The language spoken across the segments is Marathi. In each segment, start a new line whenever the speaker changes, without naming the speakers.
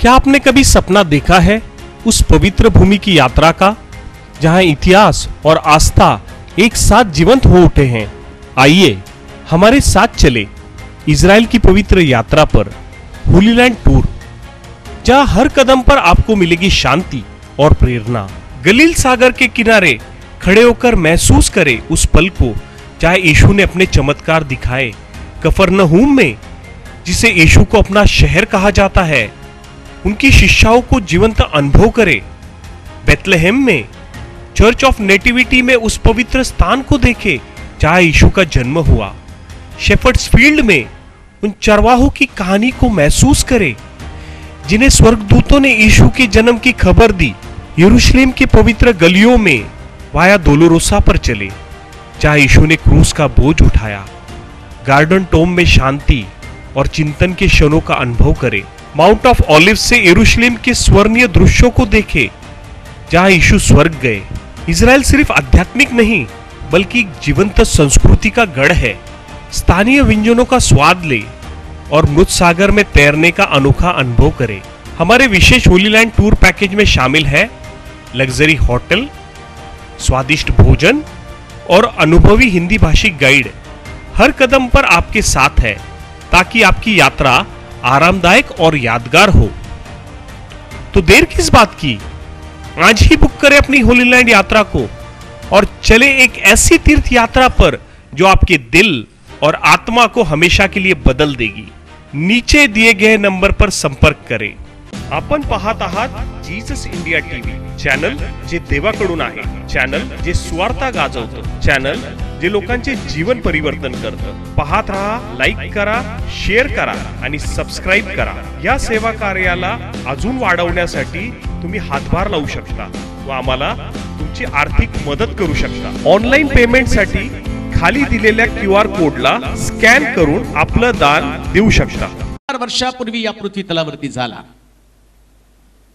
क्या आपने कभी सपना देखा है उस पवित्र भूमि की यात्रा का, जहां इतिहास और आस्था एक साथ जीवंत हो उठे हैं? आइए हमारे साथ चले इजराइल की पवित्र यात्रा पर, होली लैंड टूर, जहां हर कदम पर आपको मिलेगी शांति और प्रेरणा। गलील सागर के किनारे खड़े होकर महसूस करें उस पल को जहां यीशु ने अपने चमत्कार दिखाए। कफरनहूम में, जिसे यीशु को अपना शहर कहा जाता है, उनकी शिक्षाओं को जीवंत अनुभव करें। बेथलेहेम में, चर्च ऑफ नेटिविटी में उस पवित्र स्थान को देखें जहां यीशु का जन्म हुआ। शेफर्ड्स फील्ड में उन चरवाहों की कहानी को महसूस करें जिन्हें स्वर्गदूतों ने यीशु के जन्म की खबर दी। यरूशलेम के पवित्र गलियों में वाया दोलोरोसा पर चले जहां यीशु ने क्रूस का बोझ उठाया। गार्डन टोम में शांति और चिंतन के क्षणों का अनुभव करें। माउंट ऑफ ऑलिव्स से यरूशलेम के स्वर्णीय दृश्यों को देखें जहां यीशु स्वर्ग गए। इजराइल सिर्फ आध्यात्मिक नहीं बल्कि जीवंत संस्कृति का गढ़ है। स्थानीय व्यंजनों का स्वाद ले और मृत सागर में तैरने का अनोखा अनुभव करें। हमारे विशेष होली लैंड टूर पैकेज में शामिल है लग्जरी होटल, स्वादिष्ट भोजन और अनुभवी हिंदी भाषी गाइड हर कदम पर आपके साथ है, ताकि आपकी यात्रा आरामदायक और यादगार हो। तो देर किस बात की, आज ही बुक करें अपनी होली लैंड यात्रा को और चले एक ऐसी तीर्थ यात्रा पर जो आपके दिल और आत्मा को हमेशा के लिए बदल देगी। नीचे दिए गए नंबर पर संपर्क करें। आपण पाहत आहात जीसस इंडिया टीव्ही, चॅनल जे देवाकडून आहे, चॅनल जे स्वार्था गाजवतं, चॅनल जे लोकांचे जीवन परिवर्तन करतं। पाहत रहा, लाईक करा, शेअर करा आणि सबस्क्राईब करा। या सेवा कार्याला अजून वाढवण्यासाठी तुम्ही हातभार लावू शकता व आम्हाला तुमची आर्थिक मदत करू शकता। ऑनलाईन पेमेंटसाठी खाली दिलेल्या QR कोडला स्कॅन करून आपलं दान देऊ शकता।
4 वर्षापूर्वी या पृथ्वी तलावरती झाला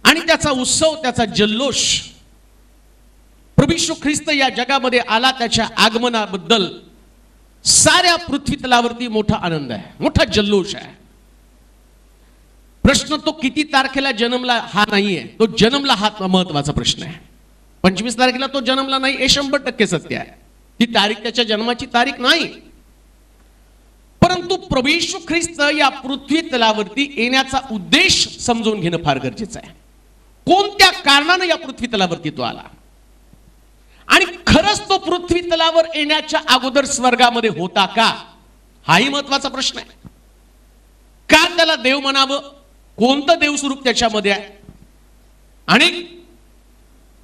आणि त्याचा उत्सव, त्याचा जल्लोष, प्रभू येशू ख्रिस्त या जगामध्ये आला, त्याच्या आगमनाबद्दल साऱ्या पृथ्वी तलावरती मोठा आनंद आहे, मोठा जल्लोष आहे। प्रश्न तो किती तारखेला जन्मला हा नाहीये, तो जन्मला हा महत्वाचा प्रश्न आहे। 25 तारखेला तो जन्मला नाही हे 100% सत्य आहे। ती तारीख त्याच्या जन्माची तारीख नाही, परंतु प्रभू येशू ख्रिस्त या पृथ्वी तलावरती येण्याचा उद्देश समजून घेणं फार गरजेचं आहे। कोणत्या कारणाने या पृथ्वी तलावरती तो आला आणि खरंच तो पृथ्वी तलावर येण्याच्या अगोदर स्वर्गामध्ये होता का, हाही महत्वाचा प्रश्न आहे। का त्याला देव म्हणावं, कोणतं देवस्वरूप त्याच्यामध्ये आहे आणि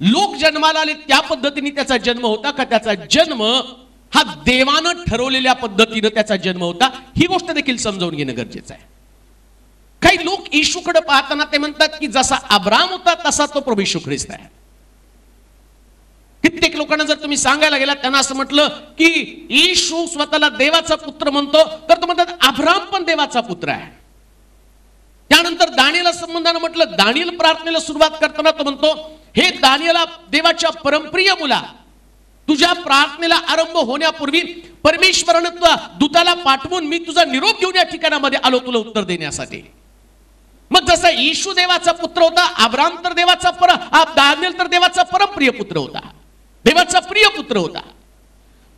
लोक जन्माला आले त्या पद्धतीने त्याचा जन्म होता का, त्याचा जन्म हा देवानं ठरवलेल्या पद्धतीने त्याचा जन्म होता, ही गोष्ट देखील समजावून घेणं गरजेचं आहे। काही लोक येशूकडे पाहताना ते म्हणतात की जसा अब्राम होता तसा तो प्रभू येशू ख्रिस्त आहे। कित्येक लोकांना जर तुम्ही सांगायला गेला, त्यांना असं म्हटलं की येशू स्वतःला देवाचा पुत्र म्हणतो, तर तो म्हणतात अब्राम पण देवाचा पुत्र आहे। त्यानंतर दानियेला संबंधाने म्हटलं, दानियल प्रार्थनेला सुरुवात करताना तो म्हणतो, हे दानियेला देवाच्या परमप्रिय मुला, तुझ्या प्रार्थनेला आरंभ होण्यापूर्वी परमेश्वराने दूताला पाठवून मी तुझा निरोप घेऊन या ठिकाणामध्ये आलो तुला उत्तर देण्यासाठी। मग जसा येशू देवाचा पुत्र होता, अब्राम तर देवाचा दानियल तर देवाचा परमप्रिय पुत्र होता, देवाचा प्रिय पुत्र होता।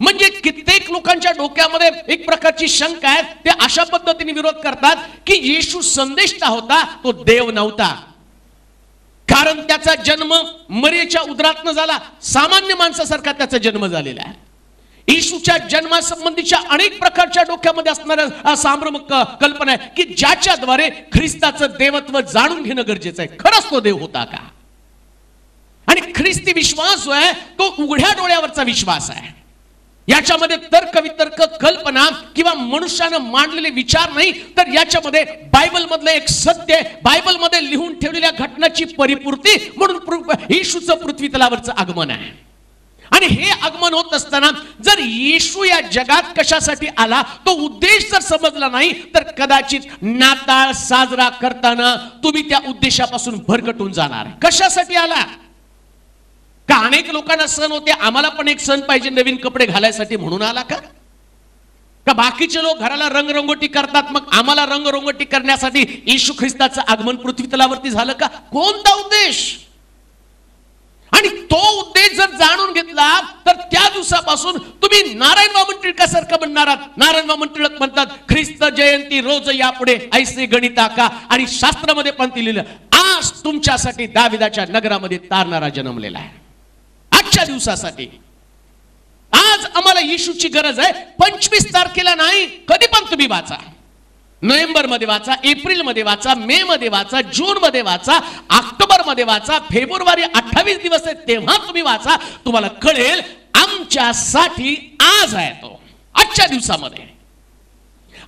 म्हणजे कित्येक लोकांच्या डोक्यामध्ये एक प्रकारची शंका आहे, ते अशा पद्धतीने विरोध करतात की येशू संदेष्टा होता, तो देव नव्हता, कारण त्याचा जन्म मरियेच्या उदरातनं झाला, सामान्य माणसासारखा त्याचा जन्म झालेला आहे। येशूच्या जन्मासंबंधीच्या अनेक प्रकारच्या डोक्यामध्ये असणाऱ्या सांभ्रमक कल्पना आहे की ज्याच्याद्वारे ख्रिस्ताचं देवत्व जाणून घेणं गरजेचं आहे। खरंच तो देव होता का? आणि ख्रिस्ती विश्वास जो आहे तो उघड्या डोळ्यावरचा विश्वास आहे। याच्यामध्ये तर्क वितर्क, कल्पना किंवा मनुष्यानं मांडलेले विचार नाही, तर याच्यामध्ये बायबल मधलं एक सत्य, बायबल मध्ये लिहून ठेवलेल्या घटनाची परिपूर्ती म्हणून येशूचं पृथ्वी तलावरचं आगमन आहे। आणि हे आगमन होत असताना जर येशू या जगात कशासाठी आला तो उद्देश जर समजला नाही, तर कदाचित नाताळ साजरा करताना तुम्ही त्या उद्देशापासून भरकटून जाणार। कशासाठी आला? का अनेक लोकांना सण होते, आम्हाला पण एक सण पाहिजे नवीन कपडे घालायसाठी म्हणून आला का? का बाकीचे लोक घराला रंगरंगोटी करतात, मग आम्हाला रंगरंगोटी करण्यासाठी येशू ख्रिस्ताचं आगमन पृथ्वी तलावरती झालं का? कोणता उद्देश? आणि तो उद्देश जर जाणून घेतला तर त्या दिवसापासून तुम्ही नारायण वामन टिळकासारखं म्हणणार आहात. नारायण वामन टिळक म्हणतात, ख्रिस्त जयंती रोज यापुढे ऐसे गणिता का, आणि शास्त्रामध्ये पण लिहिलं, आज तुमच्यासाठी दाविदाच्या नगरामध्ये तारणारा जन्मलेला आहे. आजच्या दिवसासाठी आज आम्हाला येशूची गरज आहे. 25 तारखेला नाही, कधी पण तुम्ही वाचा. नोव्हेंबर मध्ये वाचा, एप्रिल मध्ये वाचा, मे मध्ये वाचा, जून मध्ये वाचा, ऑक्टोबर मध्ये वाचा, फेब्रुवारी 28 दिवस आहे तेव्हा तुम्ही वाचा. तुम्हाला कळेल आमच्यासाठी आज आहे तो, आजच्या दिवसामध्ये.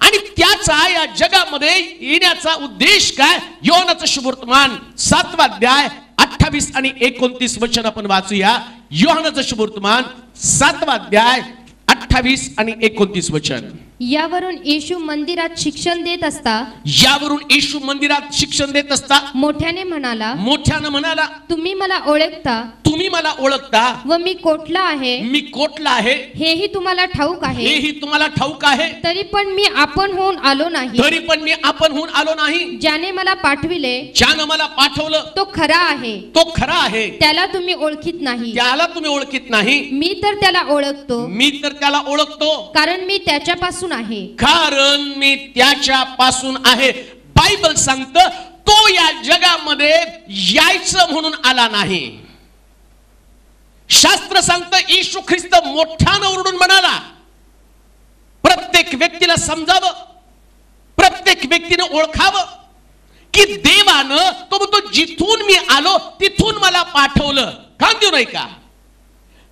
आणि त्याचा या जगामध्ये येण्याचा उद्देश काय? योहानाचं शुभवर्तमान 7वा अध्याय 28 आणि 29 वचन आपण वाचूया. योहानाचं शुभवर्तमान 7वा अध्याय 28 आणि 29 वचन.
यावरून येशू मंदिरात शिक्षण देत असता मोठ्याने म्हणाला, तुम्ही मला ओळखता व मी कोठला आहे हेही तुम्हाला ठाऊक आहे. तरी पण मी आपण होऊन आलो नाही. ज्याने मला पाठवलं तो खरा आहे. त्याला तुम्ही ओळखीत नाही. मी तर त्याला ओळखतो कारण मी त्याच्यापासून आहे. बायबल सांगतं तो या जगामध्ये यायचं म्हणून आला नाही. शास्त्र सांगतं येशू ख्रिस्त मोठ्यानं ओरडून म्हणाला, प्रत्येक व्यक्तीला समजावं, प्रत्येक व्यक्तीने ओळखावं की देवानं, तो म्हणतो जिथून मी आलो तिथून मला पाठवलं. का देऊ नाही का?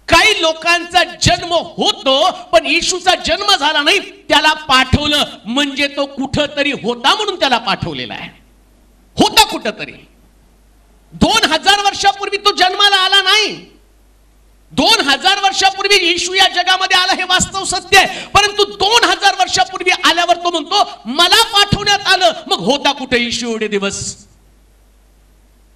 काही लोकांचा जन्म होतो पण येशूचा जन्म झाला नाही, त्याला पाठवलं म्हणजे तो कुठंतरी होता म्हणून त्याला पाठवलेला आहे. होता कुठंतरी. 2000 वर्षापूर्वी तो जन्माला आला नाही. 2000 वर्षापूर्वी येशू या जगामध्ये आला, हे वास्तव सत्य आहे. परंतु 2000 वर्षापूर्वी आल्यावर तो म्हणतो मला पाठवण्यात आलं. मग होता कुठे येशू एवढे दिवस?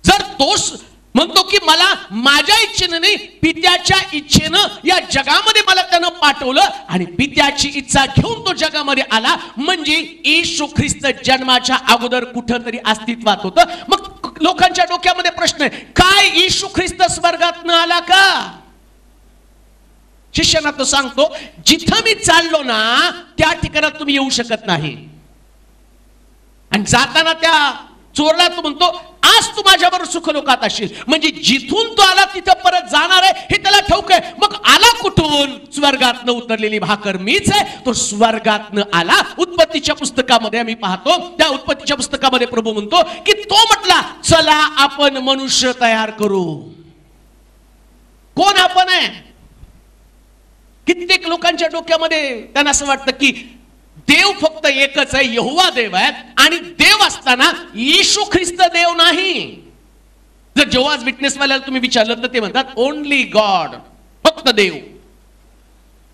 जर तोच म्हणतो की मला माझ्या इच्छेनं नाही, पित्याच्या इच्छेनं या जगामध्ये मला त्यानं पाठवलं आणि पित्याची इच्छा घेऊन तो जगामध्ये आला, म्हणजे येशू ख्रिस्त जन्माच्या अगोदर कुठंतरी अस्तित्वात होतं. मग लोकांच्या डोक्यामध्ये प्रश्न आहे, काय येशू ख्रिस्त स्वर्गातनं आला का? शिष्यांना तो सांगतो, जिथं मी चाललो ना त्या ठिकाणात तुम्ही येऊ शकत नाही. आणि जाताना त्या चोरला तो म्हणतो, आज तू माझ्याबरोबर सुखलोकात असशील. म्हणजे जिथून तो आला तिथं परत जाणार आहे हे त्याला ठाऊक आहे. मग आला कुठून? स्वर्गातनं उतरलेली भाकर मीच आहे. तो स्वर्गातनं आला. उत्पत्तीच्या पुस्तकामध्ये आम्ही पाहतो, त्या उत्पत्तीच्या पुस्तकामध्ये प्रभू म्हणतो की तो म्हटला, चला आपण मनुष्य तयार करू. कोण आपण आहे? कित्येक लोकांच्या डोक्यामध्ये त्यांना असं वाटतं की देव फक्त एकच आहे, यहोवा देव आहे. आणि देव असताना येशू ख्रिस्त देव नाही. जर जेव्हाच विटनेसवाल्याला तुम्ही विचारलं तर ते म्हणतात ओनली गॉड, फक्त देव.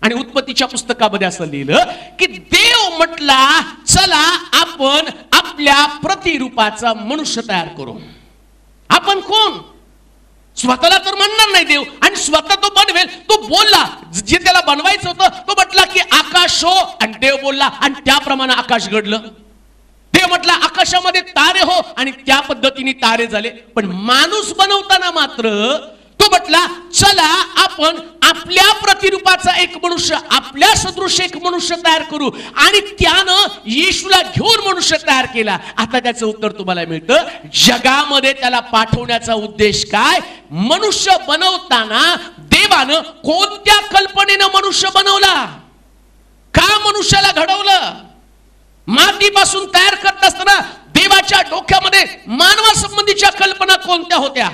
आणि उत्पत्तीच्या पुस्तकामध्ये असं लिहिलं की देव म्हटला, चला आपण आपल्या प्रतिरूपाचा मनुष्य तयार करू. आपण कोण? स्वतःला तर म्हणणार नाही देव, आणि स्वतः तो बनवेल. तो बोलला, जे त्याला बनवायचं होतं तो म्हटला की आकाश हो, आणि देव बोलला आणि त्याप्रमाणे आकाश घडलं. देव म्हटला आकाशामध्ये तारे हो, आणि त्या पद्धतीने तारे झाले. पण माणूस बनवताना मात्र तो म्हटला, चला आपण आपल्या प्रतिरूपाचा एक मनुष्य, आपल्या सदृश एक मनुष्य तयार करू. आणि त्यानं येशूला घेऊन मनुष्य तयार केला. आता त्याचं उत्तर तुम्हाला मिळतं, जगामध्ये त्याला पाठवण्याचा उद्देश काय? मनुष्य बनवताना देवानं कोणत्या कल्पनेनं मनुष्य बनवला? का मनुष्याला घडवलं? मातीपासून तयार करत असताना देवाच्या डोक्यामध्ये मानवा संबंधीच्या कल्पना कोणत्या होत्या?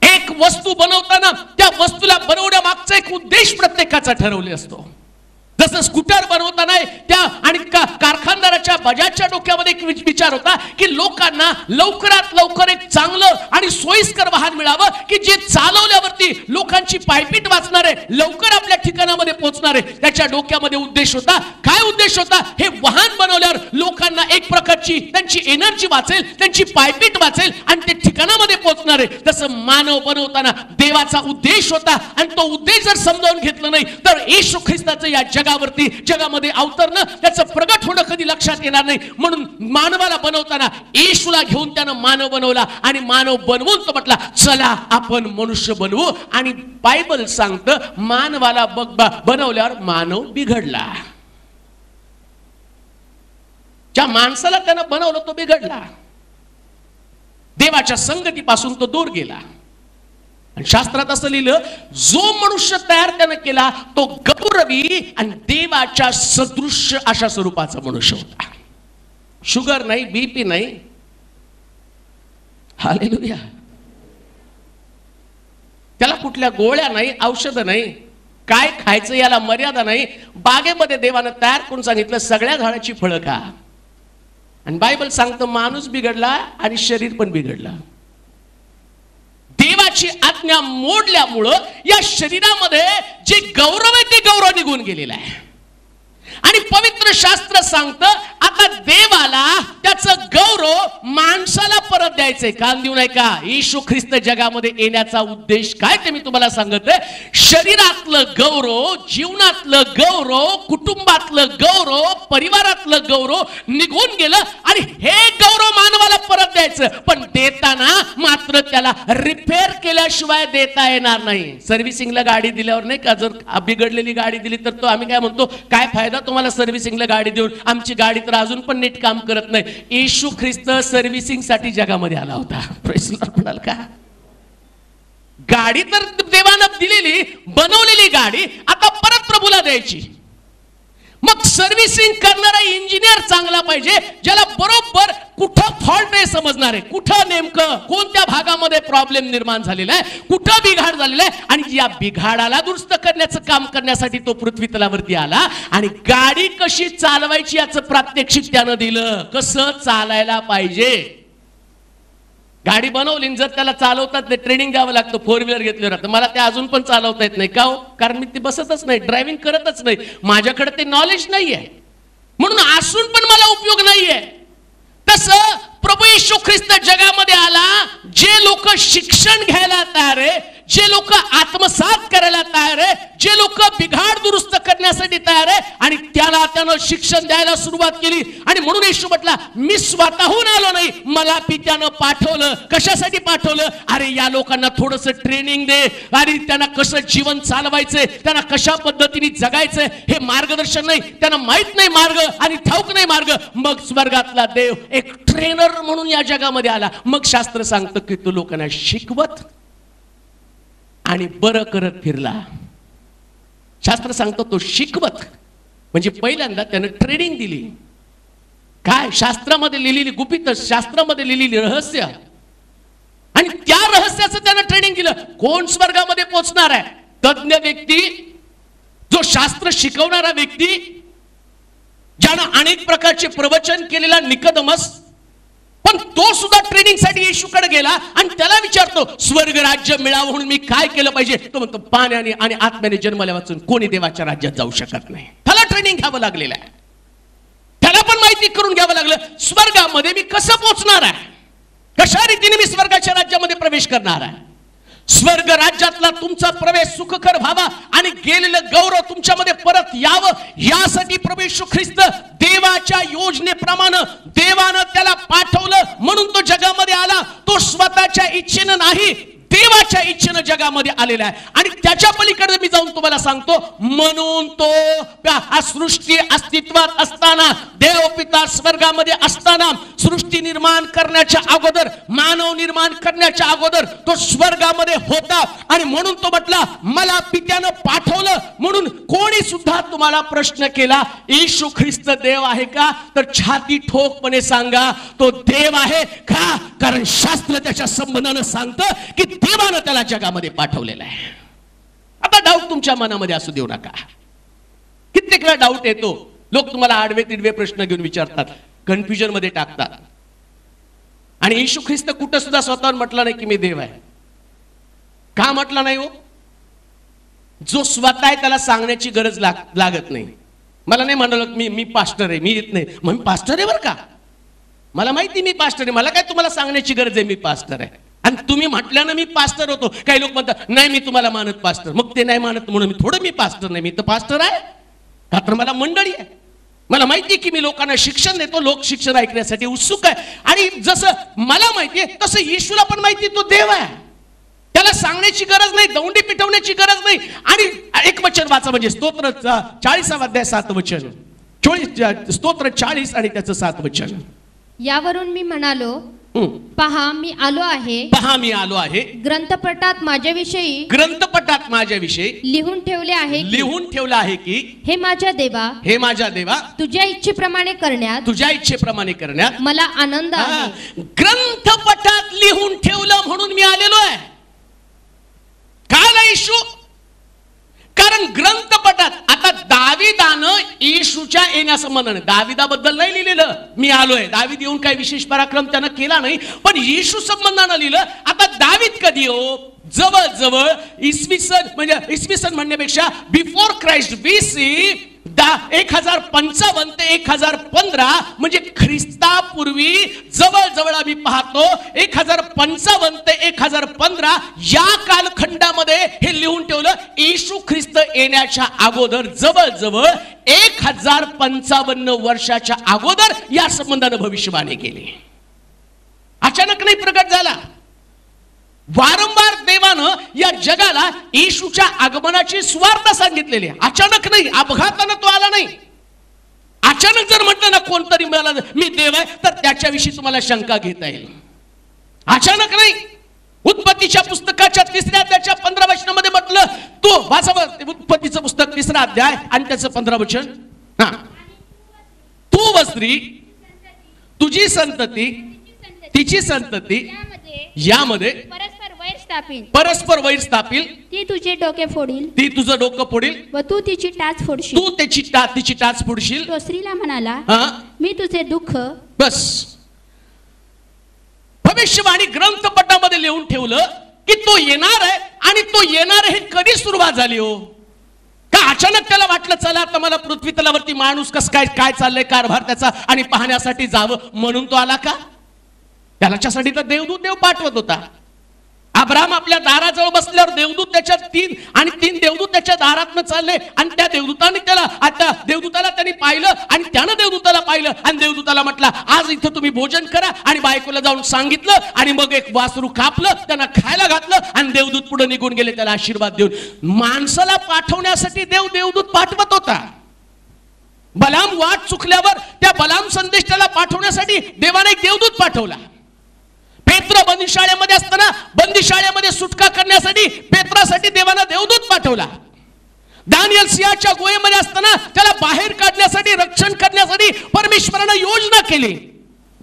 एक वस्तू बनवताना त्या वस्तूला बनवण्यामागचा एक उद्देश प्रत्येकाचा ठरवले असतो. जसं स्कूटर बनवताना त्या आणि कारखानदाराच्या बजाजच्या डोक्यामध्ये एक विचार होता की लोकांना लवकरात लवकर एक चांगलं आणि सोयीस्कर वाहन मिळावं की जे चालवल्यावरती लोकांची पायपीट वाचणार आहे, लवकर आपल्या ठिकाणामध्ये पोहोचणार आहे. त्याच्या डोक्यामध्ये उद्देश होता. काय उद्देश होता? हे वाहन बनवल्यावर लोकांना एक प्रकारची त्यांची एनर्जी वाचेल, त्यांची पायपीट वाचेल आणि ते
ठिकाणामध्ये पोहोचणार आहे, तसं मानव बनवताना देवाचा उद्देश होता आणि तो उद्देश जर समजावून घेतलं नाही तर येशू ख्रिस्ताचं या जगामध्ये अवतरणं, त्याचं प्रगट होणं कधी लक्षात येणार नाही. म्हणून मानवाला बनवताना येशूला घेऊन त्यानं मानव बनवला आणि मानव बनवून तो म्हटला चला आपण मनुष्य बनवू. आणि बायबल सांगतं मानवाला बनवल्यावर मानव बिघडला. ज्या माणसाला त्यानं बनवलं तो बिघडला, देवाच्या संगतीपासून तो दूर गेला. आणि शास्त्रात असं लिहिलं, जो मनुष्य तयार त्यानं केला तो गौरवी आणि देवाच्या सदृश्य अशा स्वरूपाचा मनुष्य होता. शुगर नाही, बीपी नाही, हालेलुया, त्याला कुठल्या गोळ्या नाही, औषधं नाही, काय खायचं याला मर्यादा नाही. बागेमध्ये देवानं तयार करून सांगितलं सगळ्या झाडाची फळं खा. आणि बायबल सांगतं माणूस बिघडला आणि शरीर पण बिघडला. देवाची आज्ञा मोडल्यामुळं या शरीरामध्ये जे गौरव आहे ते गौरव निघून गेलेला आहे. आणि पवित्र शास्त्र सांगतं आता देवाला त्याचं गौरव माणसाला परत द्यायचंय. कान देऊ नये का? येशू ख्रिस्त जगामध्ये येण्याचा उद्देश काय ते मी तुम्हाला सांगतोय. शरीरातलं गौरव, जीवनातलं गौरव, कुटुंबातलं गौरव, परिवारातलं गौरव निघून गेलं आणि हे गौरव मानवाला परत द्यायचं. पण देताना मात्र त्याला रिपेअर केल्याशिवाय देता येणार नाही. सर्व्हिसिंगला गाडी दिल्यावर नाही का, जर बिघडलेली गाडी दिली तर तो आम्ही काय म्हणतो, काय फायदा तुम्हाला सर्व्हिसिंगला गाडी देऊन, आमची गाडी तर अजून पण नीट काम करत नाही. येशू ख्रिस्त सर्व्हिसिंग साठी जगामध्ये आला होता. प्रेज लॉर्ड म्हणाल का? गाडी तर देवानं दिलेली, बनवलेली गाडी आता परत प्रभूला द्यायची. मग सर्व्हिसिंग करणारा इंजिनियर चांगला पाहिजे, ज्याला बरोबर कुठं फॉल्ट आहे समजणार आहे, कुठं नेमकं कोणत्या भागामध्ये प्रॉब्लेम निर्माण झालेला आहे, कुठं बिघाड झालेला आहे. आणि या बिघाडाला दुरुस्त करण्याचं काम करण्यासाठी तो पृथ्वी तलावरती आला आणि गाडी कशी चालवायची याचं प्रात्यक्षिक त्यानं दिलं. कसं चालायला पाहिजे. गाडी बनवली, जर त्याला चालवतात ते ट्रेनिंग द्यावं लागतं. फोर व्हीलर घेतल्यावर आता मला ते अजून पण चालवता येत नाही. का हो? कारण मी ते बसतच नाही, ड्रायव्हिंग करतच नाही, माझ्याकडे ते नॉलेज नाहीये, म्हणून असून पण मला उपयोग नाहीये. तसं प्रभू येशू ख्रिस्त जगामध्ये आला, जे लोक शिक्षण घ्यायला तयार आहे, जे लोक आत्मसात करायला तयार आहे, जे लोक बिघाड दुरुस्त करण्यासाठी तयार आहे, आणि त्यानं शिक्षण द्यायला सुरुवात केली. आणि म्हणून येशू म्हटला मी स्वतःहून आलो नाही, मला पित्यानं पाठवलं. कशासाठी पाठवलं? अरे या लोकांना थोडंसं ट्रेनिंग दे, आणि त्यांना कसं जीवन चालवायचंय, त्यांना कशा पद्धतीने जगायचंय हे मार्गदर्शन नाही, त्यांना माहित नाही मार्ग आणि ठाऊक नाही मार्ग. मग स्वर्गातला देव एक ट्रेनर म्हणून या जगामध्ये आला. मग शास्त्र सांगतं की तो लोकांना शिकवत आणि बरं करत फिरला. शास्त्र सांगतो तो शिकवत म्हणजे पहिल्यांदा त्यानं ट्रेनिंग दिली. काय? शास्त्रामध्ये लिहिलेली गुपित, शास्त्रामध्ये लिहिलेली रहस्य, आणि त्या रहस्याचं त्यानं ट्रेनिंग दिलं. कोण स्वर्गामध्ये पोहोचणार आहे? तज्ञ व्यक्ती, जो शास्त्र शिकवणारा व्यक्ती, ज्यानं अनेक प्रकारचे प्रवचन केलेला निकोदेमस. पण तो सुद्धा ट्रेनिंग साठी येशूकडे गेला आणि त्याला विचारतो स्वर्ग राज्य मिळावं म्हणून मी काय केलं पाहिजे. तो म्हणतो पाण्याने आणि आत्म्याने जन्मल्या वाचून कोणी देवाच्या राज्यात जाऊ शकत नाही. त्याला ट्रेनिंग घ्यावं लागलेलं आहे, त्याला पण माहिती करून घ्यावं लागलं स्वर्गामध्ये मी कसं पोहोचणार आहे, कशा रीतीने मी स्वर्गाच्या राज्यामध्ये प्रवेश करणार आहे. स्वर्ग राज्यातला तुमचा प्रवेश सुखकर व्हावा आणि गेलेलं गौरव तुमच्यामध्ये परत यावं, यासाठी प्रभू येशू ख्रिस्त देवाच्या योजनेप्रमाणे देवानं त्याला पाठवलं. म्हणून तो जगामध्ये आला. तो स्वतःच्या इच्छेनं नाही, देवाच्या इच्छेनं जगामध्ये आलेला आहे. आणि त्याच्या पलीकडे मी जाऊन तुम्हाला सांगतो, म्हणून तो सृष्टी अस्तित्वात असताना, देव पिता स्वर्गामध्ये असताना, सृष्टी निर्माण करण्याच्या अगोदर, मानव निर्माण करण्याच्या अगोदर तो स्वर्गामध्ये होता. आणि म्हणून तो म्हटला मला पित्यानं पाठवलं. म्हणून कोणी सुद्धा तुम्हाला प्रश्न केला येशू ख्रिस्त देव आहे का, तर छाती ठोकपणे सांगा तो देव आहे. का? कारण शास्त्र त्याच्या संबंधानं सांगतं की देवानं त्याला जगामध्ये पाठवलेलं आहे. आता डाऊट तुमच्या मनामध्ये असू देऊ नका. कित्येक वेळा डाऊट येतो, लोक तुम्हाला आडवे तिडवे प्रश्न घेऊन विचारतात, कन्फ्युजन मध्ये टाकतात. आणि येशू ख्रिस्त कुठं सुद्धा स्वतःहून म्हटलं नाही की मी देव आहे. का म्हटलं नाही? हो, जो स्वतः आहे त्याला सांगण्याची गरज लागत नाही. मला नाही म्हणाल मी पास्टर आहे, मी येत नाही, मग मी पास्टर आहे बरं का, मला माहिती मी पास्टर आहे, मला काय तुम्हाला सांगण्याची गरज आहे मी पास्टर आहे. तुम्ही म्हटल्यानं मी पास्टर होतो. काही लोक म्हणतात नाही मी तुम्हाला मानत पास्टर, मग ते नाही मानत म्हणून मी थोडं मी पास्टर नाही, मी तर पास्टर आहे. का तर मला मंडळी आहे, मला माहिती आहे की मी लोकांना शिक्षण देतो, लोक शिक्षण ऐकण्यासाठी उत्सुक आहे. आणि जसं मला माहिती आहे तसं येशूला पण माहिती आहे तो देव आहे, त्याला सांगण्याची गरज नाही, दौंडी पिटवण्याची गरज नाही. आणि एक वचन वाचा म्हणजे स्तोत्र 40 अध्याय 7 वचन, स्तोत्र 40 आणि त्याचं 7 वचन.
यावरून मी म्हणालो पहा मी आलो आहे,
पहा मी आलो आहे,
ग्रंथपटात माझ्याविषयी,
ग्रंथपटात माझ्याविषयी
लिहून ठेवले आहे,
लिहून ठेवलं आहे की
हे माझ्या देवा,
हे माझ्या देवा,
तुझ्या इच्छेप्रमाणे करण्यात,
तुझ्या इच्छेप्रमाणे करण्यात
मला आनंद आहे.
ग्रंथपटात लिहून ठेवलं म्हणून मी आलेलो आहे. काय ना येशू, कारण ग्रंथपटात आता दाविदानं येशूच्या येण्यासंबंधाने, दाविदाबद्दल नाही लिहिलेलं मी आलोय, दावीद येऊन काही विशेष पराक्रम त्यानं केला नाही, पण येशू संबंधानं लिहिलं. आता दावीद कधी हो, जवळजवळ इसवी सन म्हणण्यापेक्षा बिफोर क्राइस्ट BC 1055 ते 1015 म्हणजे ख्रिस्तापूर्वी जवळजवळ आम्ही पाहतो 1055 ते 1015 या कालखंडामध्ये हे लिहून ठेवलं. येशू ख्रिस्त येण्याच्या अगोदर जवळजवळ 1055 वर्षाच्या अगोदर या संबंधाने भविष्यवाणी केली. अचानक नाही प्रकट झाला, वारंवार देवानं या जगाला येशूच्या आगमनाची सुवार्ता सांगितलेली आहे. अचानक नाही, अपघातानं तो आला नाही. अचानक जर म्हटलं ना कोणतरी मला मी देव आहे तर त्याच्याविषयी तुम्हाला शंका घेता येईल. अचानक नाही. उत्पत्तीच्या पुस्तकाच्या 3 अध्यायाच्या 15 वचनामध्ये म्हटलं, तो वाचा उत्पत्तीचं पुस्तक 3 अध्याय आणि त्याचं 15 वचन. हा, तू व स्त्री, तुझी संतती, तिची संतती यामध्ये परस्पर वैर स्थापील,
ती तुझे डोके फोडील,
ती तुझं डोकं फोडील,
व तू तिची टाच फोडशील,
तू तिची टाच फोडशील.
तो स्त्रीला म्हणाला
हा,
मी तुझे दुःख.
बस भविष्यवाणी ग्रंथपटामध्ये लिहून ठेवलं की तो येणार आहे. आणि तो येणार हे कधी सुरुवात झाली हो? का अचानक त्याला वाटलं चला आता मला पृथ्वी तलावरती माणूस कस काय काय चाललंय कारभार त्याचा आणि पाहण्यासाठी जावं म्हणून तो आला का? त्याच्यासाठी तर देवदूत देव पाठवत होता. अब्राहम आपल्या दाराजवळ बसल्यावर देवदूत त्याच्या 3 देवदूत त्याच्या दारातनं चालले आणि त्या देवदूताने देवदूताला त्यांनी पाहिलं आणि त्यानं देवदूताला पाहिलं आणि देवदूताला म्हटलं आज इथं तुम्ही भोजन करा. आणि बायकोला जाऊन सांगितलं आणि मग एक वासरू कापलं, त्यांना खायला घातलं आणि देवदूत पुढे निघून गेले त्याला आशीर्वाद देऊन. माणसाला पाठवण्यासाठी देवदूत पाठवत होता. बलाम वाट चुकल्यावर त्या बलाम संदेशाला पाठवण्यासाठी देवाने एक देवदूत पाठवला. पेत्र बंदिशाळेमध्ये असताना बंदिशाळेमध्ये सुटका करण्यासाठी पेत्रासाठी देवाने देवदूत पाठवला. दानियल सिंहाच्या गुहेमध्ये असताना त्याला बाहेर काढण्यासाठी, रक्षण करण्यासाठी परमेश्वराने योजना केली.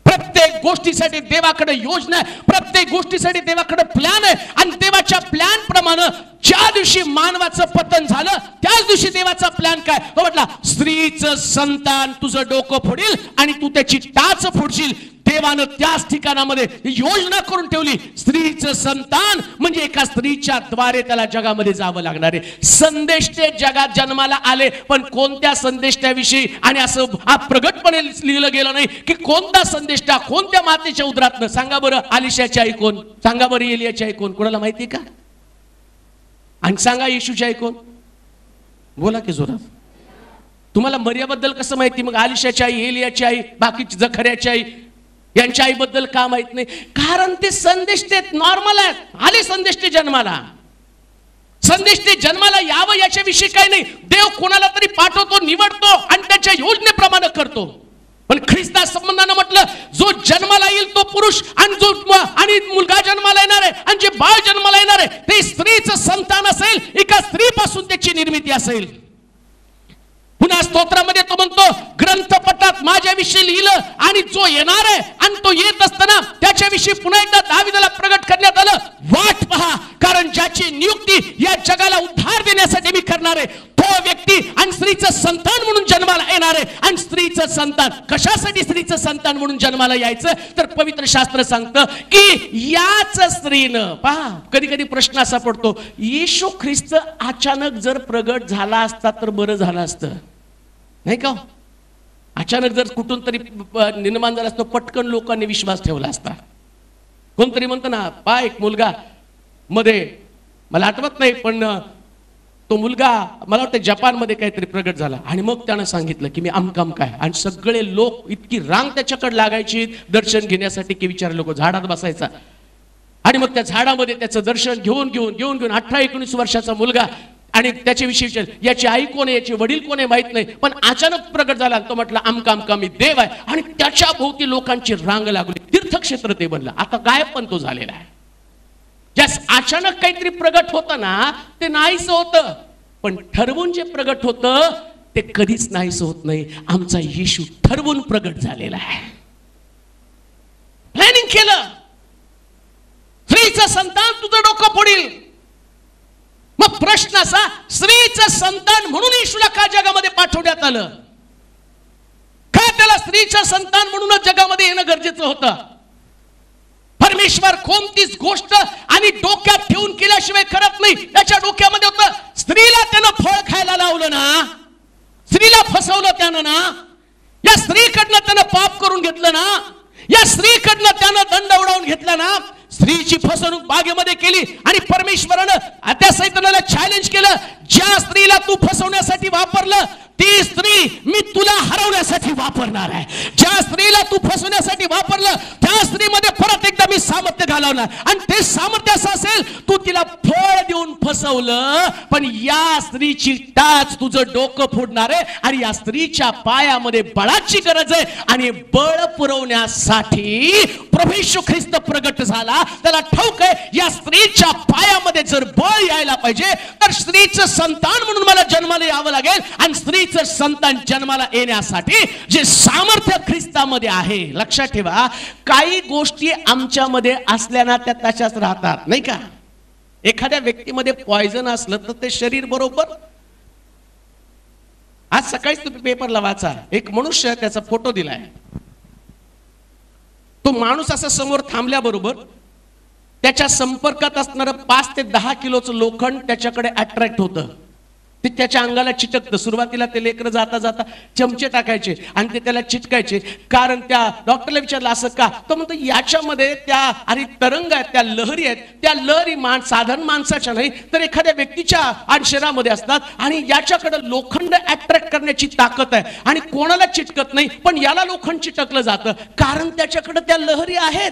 प्रत्येक गोष्टीसाठी देवाकडे योजना आहे, प्रत्येक गोष्टीसाठी देवाकडे प्लॅन आहे. आणि देवाच्या प्लॅन प्रमाणे ज्या दिवशी मानवाचं पतन झालं त्याच दिवशी देवाचा प्लॅन काय? तो म्हटला स्त्रीचं संतान तुझं डोकं फोडील आणि तू त्याची टाच फोडशील. देवानं त्याच ठिकाणामध्ये योजना करून ठेवली. स्त्रीचं संतान म्हणजे एका स्त्रीच्या द्वारे त्याला जगामध्ये जावं लागणार आहे. संदेश ते जगात जन्माला आले, पण कोणत्या संदेशाविषयी आणि असं प्रगटपणे लिहिलं गेलं नाही की कोणता संदेश कोणत्या मातेच्या उदरातनं. सांगा बरं आलिशाची आई कोण? सांगा बरं एलियाची आई कोण? कोणाला माहिती का? आणि सांगा येशूची आई कोण? बोला की जोरात. तुम्हाला मरियाबद्दल कसं माहिती? मग आलिशाची आई, एलियाची आई, बाकीची जखर्याची आई यांच्या आईबद्दल का माहित नाही? कारण ते संदेश ते नॉर्मल आहेत. आले संदेश ते जन्माला, संदेश ते जन्माला यावं याच्याविषयी काही नाही. देव कोणाला तरी पाठवतो, निवडतो आणि त्याच्या योजनेप्रमाणे करतो. पण ख्रिस्ता संबंधानं म्हटलं जो जन्माला येईल तो पुरुष आणि मुलगा जन्माला येणार आहे आणि जे बाळ जन्माला येणार आहे ते स्त्रीचं संतान असेल. एका स्त्रीपासून त्याची निर्मिती असेल. पुन्हा स्तोत्रामध्ये तो म्हणतो ग्रंथपटात माझ्याविषयी लिहिलं आणि जो येणार आहे आणि तो येत असताना त्याच्याविषयी पुन्हा एकदा दाविदाला प्रगट करण्यात आलं. वाट पहा, कारण ज्याची नियुक्ती या जगाला उद्धार देण्यासाठी मी करणार आहे तो व्यक्ती आणि स्त्रीचं संतान म्हणून जन्माला येणार आहे. आणि स्त्रीचं संतान कशासाठी स्त्रीचं संतान म्हणून जन्माला यायचं? तर पवित्र शास्त्र सांगतं की याच स्त्रीनं, पहा कधी कधी प्रश्न असा पडतो, येशू ख्रिस्त अचानक जर प्रगट झाला असता तर बरं झालं असतं नाही का? अचानक जर कुठून तरी निर्माण झाला असतो, पटकन लोकांनी विश्वास ठेवला असता. कोणतरी म्हणतं ना, पा एक मुलगा मध्ये, मला आठवत नाही पण तो मुलगा मला वाटतं जपानमध्ये काहीतरी प्रगट झाला आणि मग त्यानं सांगितलं की मी अमकाम काय, आणि सगळे लोक इतकी रांग त्याच्याकडे लागायची दर्शन घेण्यासाठी की विचार लोक झाडात बसायचा, आणि मग त्या झाडामध्ये त्याचं दर्शन घेऊन 18-19 वर्षाचा मुलगा, आणि त्याच्याविषयी विचार याची आई कोण आहे, याचे वडील कोण आहे माहित नाही, पण अचानक प्रगट झाला, तो म्हटला अमका मी देव आहे, आणि त्याच्या भोवती लोकांची रांग लागली, तीर्थक्षेत्र ते बनलं. आता गायब पण तो झालेला आहे. ज्यास अचानक काहीतरी प्रगट होतं ना ते नाहीसं होतं, पण ठरवून जे प्रगट होतं ते कधीच नाहीसं होत नाही. आमचा येशू ठरवून प्रगट झालेला आहे. प्लॅनिंग केलं, स्त्रीचं संतान तुझं डोकं फोडील. मग प्रश्न असा, स्त्रीचं संतान म्हणून येशूला का जगामध्ये पाठवण्यात आलं? का त्याला स्त्रीचं संतान म्हणूनच जगामध्ये येणं गरजेचं होतं? परमेश्वर कोणतीच गोष्ट आणि डोक्यात ठेवून केल्याशिवाय करत नाही. त्याच्या डोक्यामध्ये होतं, स्त्रीला त्यानं फळ खायला लावलं ना, स्त्रीला फसवलं त्यानं ना, या स्त्रीकडनं त्यानं पाप करून घेतलं ना, या स्त्रीकडनं त्यानं दंड उडवून घेतला ना, स्त्रीची फसवणूक बागेमध्ये केली, आणि परमेश्वरानं त्या सैतानाला चॅलेंज केलं, ज्या स्त्रीला तू फसवण्यासाठी वापरलं ती स्त्री मी तुला हरवण्यासाठी वापरणार आहे. ज्या स्त्रीला तू फसवण्यासाठी वापरलं त्या स्त्रीमध्ये परत एकदा मी सामर्थ्य घालवणार, आणि ते सामर्थ्य असं असेल, तू तिला फळ देऊन फसवलं, पण या स्त्रीची टाच तुझं डोकं फोडणार आहे, आणि या स्त्रीच्या पायामध्ये बळाची गरज आहे, आणि बळ पुरवण्यासाठी प्रभू येशू ख्रिस्त प्रगट झाला. त्याला ठाऊक आहे, या स्त्रीच्या पायामध्ये जर बळ यायला पाहिजे तर स्त्रीचं संतान म्हणून मला जन्माला यावं लागेल, आणि स्त्रीचं संतान जन्माला येण्यासाठी जे सामर्थ्य ख्रिस्तामध्ये आहे. लक्षात ठेवा, काही गोष्टी आमच्यामध्ये असल्या ना त्या तशाच राहतात, नाही का? एखाद्या व्यक्तीमध्ये पॉइझन असलं तर ते शरीर बरोबर. आज सकाळीच तुम्ही पेपरला वाचा, एक मनुष्य त्याचा फोटो दिलाय, तो माणूस असा समोर थांबल्याबरोबर त्याच्या संपर्कात असणारं 5 ते 10 किलोचं लोखंड त्याच्याकडे अट्रॅक्ट होतं, ते त्याच्या अंगाला चिटकतं. सुरुवातीला ते लेकरं जाता जाता चमचे टाकायचे आणि ते त्याला चिटकायचे, कारण त्या डॉक्टरला विचारलं असं का, तो म्हणतो याच्यामध्ये त्या आणि तरंग आहेत, त्या लहरी आहेत, त्या लहरी साधारण माणसाच्या नाही तर एखाद्या व्यक्तीच्या शरीरामध्ये असतात, आणि याच्याकडे लोखंड अट्रॅक्ट करण्याची ताकद आहे, आणि कोणाला चिटकत नाही पण याला लोखंड चिटकलं जातं, कारण त्याच्याकडे त्या लहरी आहेत.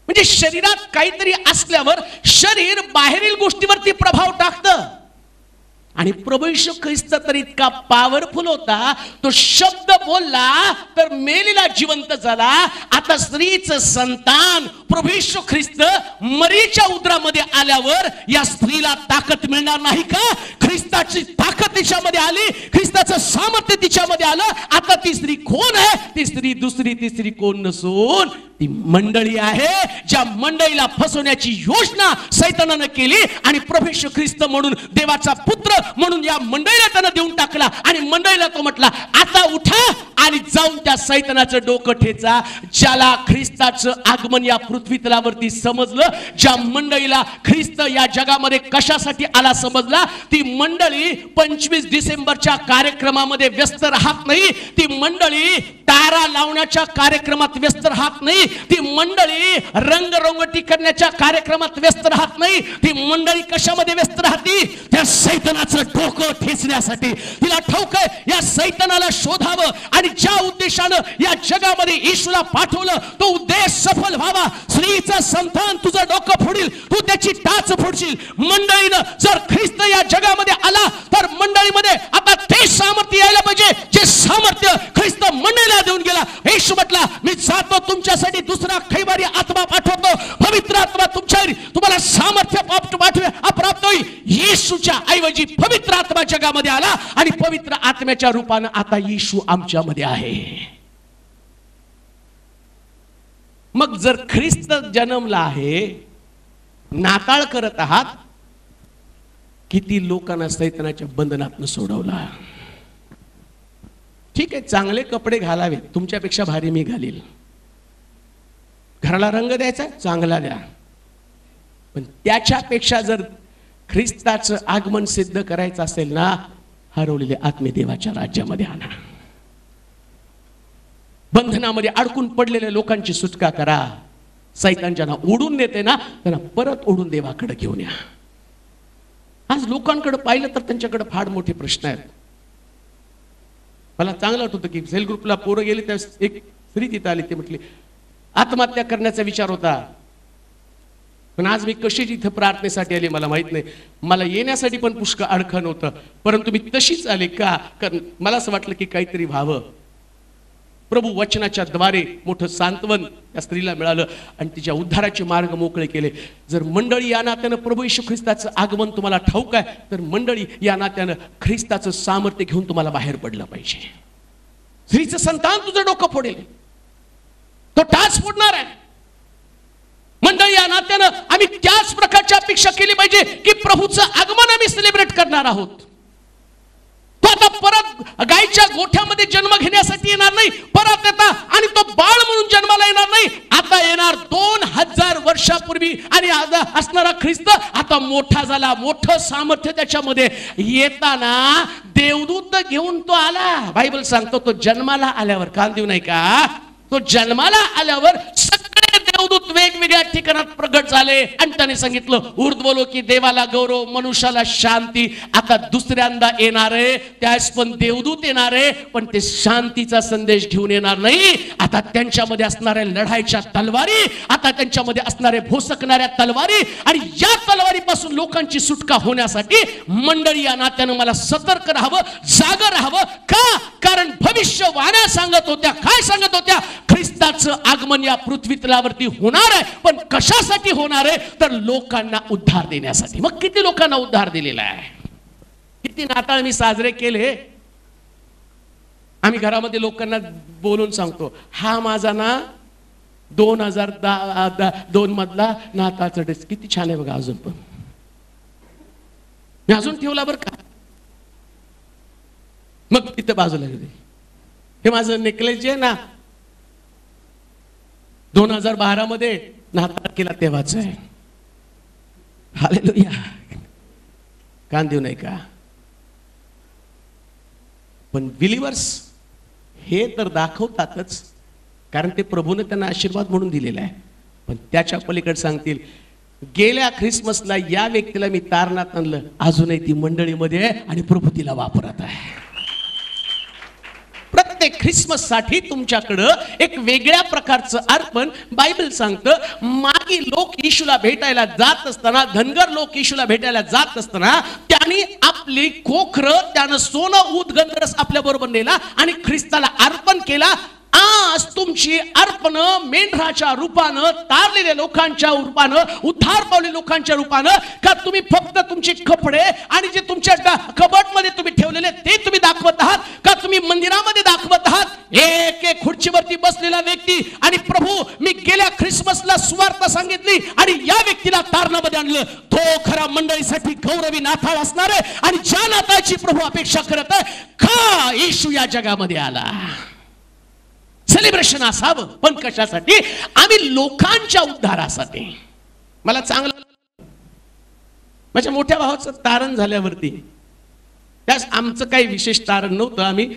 म्हणजे शरीरात काहीतरी असल्यावर शरीर बाहेरील गोष्टीवरती प्रभाव टाकतं, आणि प्रभू येशू ख्रिस्त तर इतका पॉवरफुल होता, तो शब्द बोलला तर मेलेला जिवंत झाला. आता स्त्रीचं संतान प्रभू येशू ख्रिस्त मरीच्या उदरामध्ये आल्यावर या स्त्रीला ताकद मिळणार नाही का? ख्रिस्ताची ताकद तिच्यामध्ये आली, ख्रिस्ताचं सामर्थ्य तिच्यामध्ये आलं. आता ती स्त्री कोण आहे? ती स्त्री दुसरी तिसरी कोण नसून ती मंडळी आहे, ज्या मंडळीला फसवण्याची योजना सैतानानं केली, आणि प्रभू येशू ख्रिस्त म्हणून देवाचा पुत्र म्हणून या मंडळीला त्यानं देऊन टाकला, आणि मंडळीला तो म्हटला आता उठा आणि जाऊन त्या सैतानाचं डोकं ठेचा. ज्याला ख्रिस्ताचं आगमन या पृथ्वी तलावरती समजलं, ज्या मंडळीला ख्रिस्त या जगामध्ये कशासाठी आला समजला, ती मंडळी 25 डिसेंबरच्या कार्यक्रमामध्ये व्यस्त राहत नाही, ती मंडळी तारा लावण्याच्या कार्यक्रमात व्यस्त राहत नाही, ती मंडळी रंगरंगोटी करण्याच्या कार्यक्रमात व्यस्त राहत नाही, ती मंडळी कशामध्ये व्यस्त राहते? त्या सैतानाचं डोकं ठेचण्यासाठी. तिला ठाऊक आहे या सैतानाला शोधावं, आणि ज्या उद्देशानं या जगामध्ये येशूला पाठवलं तो उद्देश सफल व्हावा. स्त्रीचं संतान तुझं डोकं फोडील, तू त्याची टाच फोडशील. मंडळीनं जर ख्रिस्त या जगामध्ये आला तर मंडळीमध्ये आता ते सामर्थ्य यायला पाहिजे जे सामर्थ्य ख्रिस्त मंडळीला देऊन गेला. येशू म्हटला मी जातो तुमच्यासाठी दुसरा खैबारी आत्मा पाठवतो, पवित्र आत्मा तुमच्यावर तुम्हाला सामर्थ्य प्राप्त होईल. येशूच्या ऐवजी पवित्र आत्मा जगामध्ये आला, आणि पवित्र आत्म्याच्या रूपानं आता येशू आमच्यामध्ये आहे. मग जर ख्रिस्त जन्मला आहे, नाताळ करत आहात, किती लोकांना सैतानाच्या बंधनातून सोडवला. ठीक आहे, चांगले कपडे घालावे, तुमच्यापेक्षा भारी मी घालील. घराला रंग द्यायचा चांगला द्या, पण त्याच्यापेक्षा जर ख्रिस्ताचं आगमन सिद्ध करायचं असेल ना, हरवलेले आत्मे देवाच्या राज्यामध्ये आणा. बंधनामध्ये अडकून पडलेल्या लोकांची सुटका करा. सैतान ज्यांना ओढून नेते ना त्यांना परत ओढून देवाकडे घेऊन या. आज लोकांकडे पाहिलं तर त्यांच्याकडे फार मोठे प्रश्न आहेत. मला चांगलं आठवतं की सेल ग्रुपला पोरं गेले त्यावेळेस एक स्त्री तिथं आली, ती म्हटली आत्महत्या करण्याचा विचार होता, पण आज मी कशी इथं प्रार्थनेसाठी आली मला माहित नाही. मला येण्यासाठी पण पुष्कळ अडखण होतं, परंतु मी तशीच आले का, कारण मला असं वाटलं की काहीतरी व्हावं. प्रभू वचनाच्या द्वारे मोठं सांत्वन त्या स्त्रीला मिळालं आणि तिच्या उद्धाराचे मार्ग मोकळे केले. जर मंडळी या नात्यानं प्रभू येशू ख्रिस्ताचं आगमन तुम्हाला ठाऊक आहे, तर मंडळी या नात्यानं ख्रिस्ताचं सामर्थ्य घेऊन तुम्हाला बाहेर पडलं पाहिजे. स्त्रीचं संतान तुझं डोकं फोडेल, तो टाच फोडणार आहे. मंडळी या नात्यानं आम्ही त्याच प्रकारची अपेक्षा केली पाहिजे की प्रभूचं आगमन आम्ही सेलिब्रेट करणार आहोत. तो आता परत गायच्या गोठ्यामध्ये जन्म घेण्यासाठी येणार नाही, परत येता आणि तो बाळ म्हणून जन्माला येणार नाही. आता येणार 2000 वर्षापूर्वी आणि आज असणारा ख्रिस्त आता मोठा झाला, मोठं सामर्थ्य त्याच्यामध्ये. येताना देवदूत घेऊन तो आला. बायबल सांगतो तो जन्माला आल्यावर, कान देऊ नाही का, तो जन्माला आल्यावर सगळे देवदूत वेगवेगळ्या ठिकाणात प्रगट झाले आणि त्याने सांगितलं ऊर्ध्वलोकी देवाला गौरव, मनुष्याला शांती. आता दुसऱ्यांदा येणारे त्यास पण देवदूत येणारे, पण ते शांतीचा संदेश घेऊन येणार नाही. आता त्यांच्यामध्ये असणाऱ्या लढाईच्या तलवारी, आता त्यांच्यामध्ये असणारे भोसकणाऱ्या तलवारी, आणि या तलवारीपासून लोकांची सुटका होण्यासाठी मंडळी या नात्यानं मला सतर्क राहावं, जागं राहावं. का? कारण भविष्यवाण्या सांगत होत्या, काय सांगत होत्या, ख्रिस्ताचं आगमन या पृथ्वी तलावरती होणार आहे, पण कशासाठी होणार आहे, तर लोकांना उद्धार देण्यासाठी. मग किती लोकांना उद्धार दिलेला आहे, किती नाताळ मी साजरे केले. आम्ही घरामध्ये लोकांना बोलून सांगतो, हा माझा ना 2002 मधला नाताळचा ड्रेस किती छान आहे बघा, अजून पण मी अजून ठेवला बरं का. मग तिथे बाजूला गेले, हे माझं नेकलेस जे आहे ना 2012 मध्ये नाताळ केला तेव्हाच आहे. हालेलुया, कान देऊ नाही का. पण बिलीवर्स हे तर दाखवतातच, कारण ते प्रभूने त्यांना आशीर्वाद म्हणून दिलेला आहे. पण त्याच्या पलीकडे सांगतील, गेल्या ख्रिसमसला या व्यक्तीला मी तारणात आणलं, अजूनही ती मंडळीमध्ये आहे आणि प्रभू तिला वापरत आहे. प्रत्येक ख्रिसमस साठी तुमच्याकडं एक वेगळ्या प्रकारचं अर्पण. बायबल सांगतं मागी लोक येशूला भेटायला जात असताना, धनगर लोक येशूला भेटायला जात असताना त्यांनी आपली कोखरं, त्यानं सोनं उदगंधरस आपल्या बरोबर नेला आणि ख्रिस्ताला अर्पण केला. आज तुमची अर्पण मेंढराच्या रूपानं, तारलेल्या लोकांच्या रूपानं, उद्धार पावलेल्या लोकांच्या रूपानं, का तुम्ही फक्त तुमचे कपडे आणि जे तुमच्या कबडमध्ये तुम्ही ठेवलेले ते तुम्ही दाखवत आहात, का तुम्ही मंदिरामध्ये दाखवत आहात. एक एक खुर्चीवरती बसलेला व्यक्ती आणि प्रभू मी गेल्या ख्रिसमसला सुवार्ता सांगितली आणि या व्यक्तीला तारणामध्ये आणलं, तो खरा मंडळीसाठी गौरवी नाताळ असणार आहे. आणि ज्या नाताळची प्रभू अपेक्षा करत आहे, का येशू या जगामध्ये आला. सेलिब्रेशन असावं, पण कशासाठी, आम्ही लोकांच्या उद्धारासाठी. मला चांगलं, माझ्या मोठ्या भावाचं तारण झाल्यावरती, त्यास आमचं काही विशेष तारण नव्हतं. आम्ही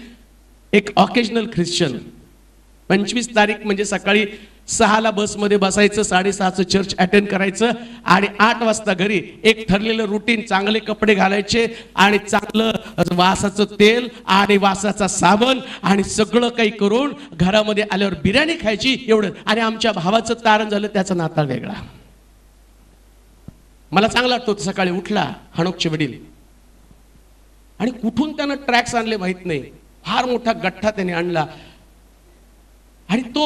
एक ऑकेजनल ख्रिश्चन. 25 तारीख म्हणजे सकाळी 6ला बसमध्ये बसायचं, 6:30चं चर्च अटेंड करायचं आणि 8 वाजता घरी एक ठरलेलं रुटीन, चांगले कपडे घालायचे आणि चांगलं वासाचं तेल आणि वासाचा साबण आणि सगळं काही करून घरामध्ये आल्यावर बिर्याणी खायची, एवढं. आणि आमच्या भावाचं तारण झालं, त्याचा नाताळ वेगळा. मला चांगलं आठवतं, सकाळी उठला हणोकचे वडील आणि कुठून त्यानं ट्रॅक्स आणले माहित नाही, फार मोठा गठ्ठा त्याने आणला आणि तो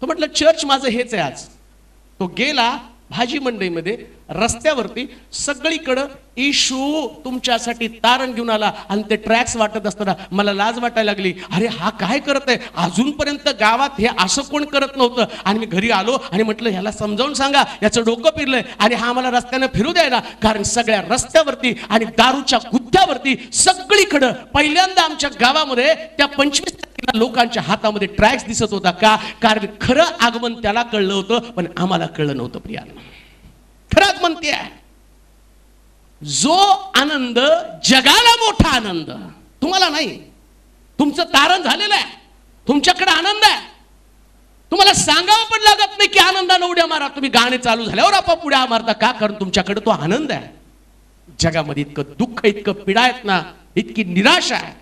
म्हटलं चर्च माझं हेच आहे आज. तो गेला भाजी मंडईमध्ये, रस्त्यावरती सगळीकडं येशू तुमच्यासाठी तारण घेऊन आला आणि ते ट्रॅक्स वाटत असताना मला लाज वाटायला लागली. अरे हा काय करत आहे, अजूनपर्यंत गावात हे असं कोण करत नव्हतं. आणि मी घरी आलो आणि म्हटलं ह्याला समजावून सांगा, याचं डोकं फिरलंय आणि हा मला रस्त्यानं फिरू द्यायला. कारण सगळ्या रस्त्यावरती आणि दारूच्या गुत्त्यावरती सगळीकडं पहिल्यांदा आमच्या गावामध्ये त्या 25 लोकांच्या हातामध्ये ट्रॅक्स दिसत होता. का? कारण खरं आगमन त्याला कळलं होतं, पण आम्हाला कळलं नव्हतं. प्रियानं, खरं आगमन ते आहे. जो आनंद जगाला मोठा आनंद, तुम्हाला नाही. तुमचं तारण झालेलं आहे, तुमच्याकडे आनंद आहे. तुम्हाला सांगावं पण लागत नाही की आनंदाने उड्या मारा. तुम्ही गाणे चालू झाल्यावर आपोआप उड्या मारता का? कारण तुमच्याकडे तो आनंद आहे. जगामध्ये इतकं दुःख, इतकं पीडा आहेत ना, इतकी निराशा आहे,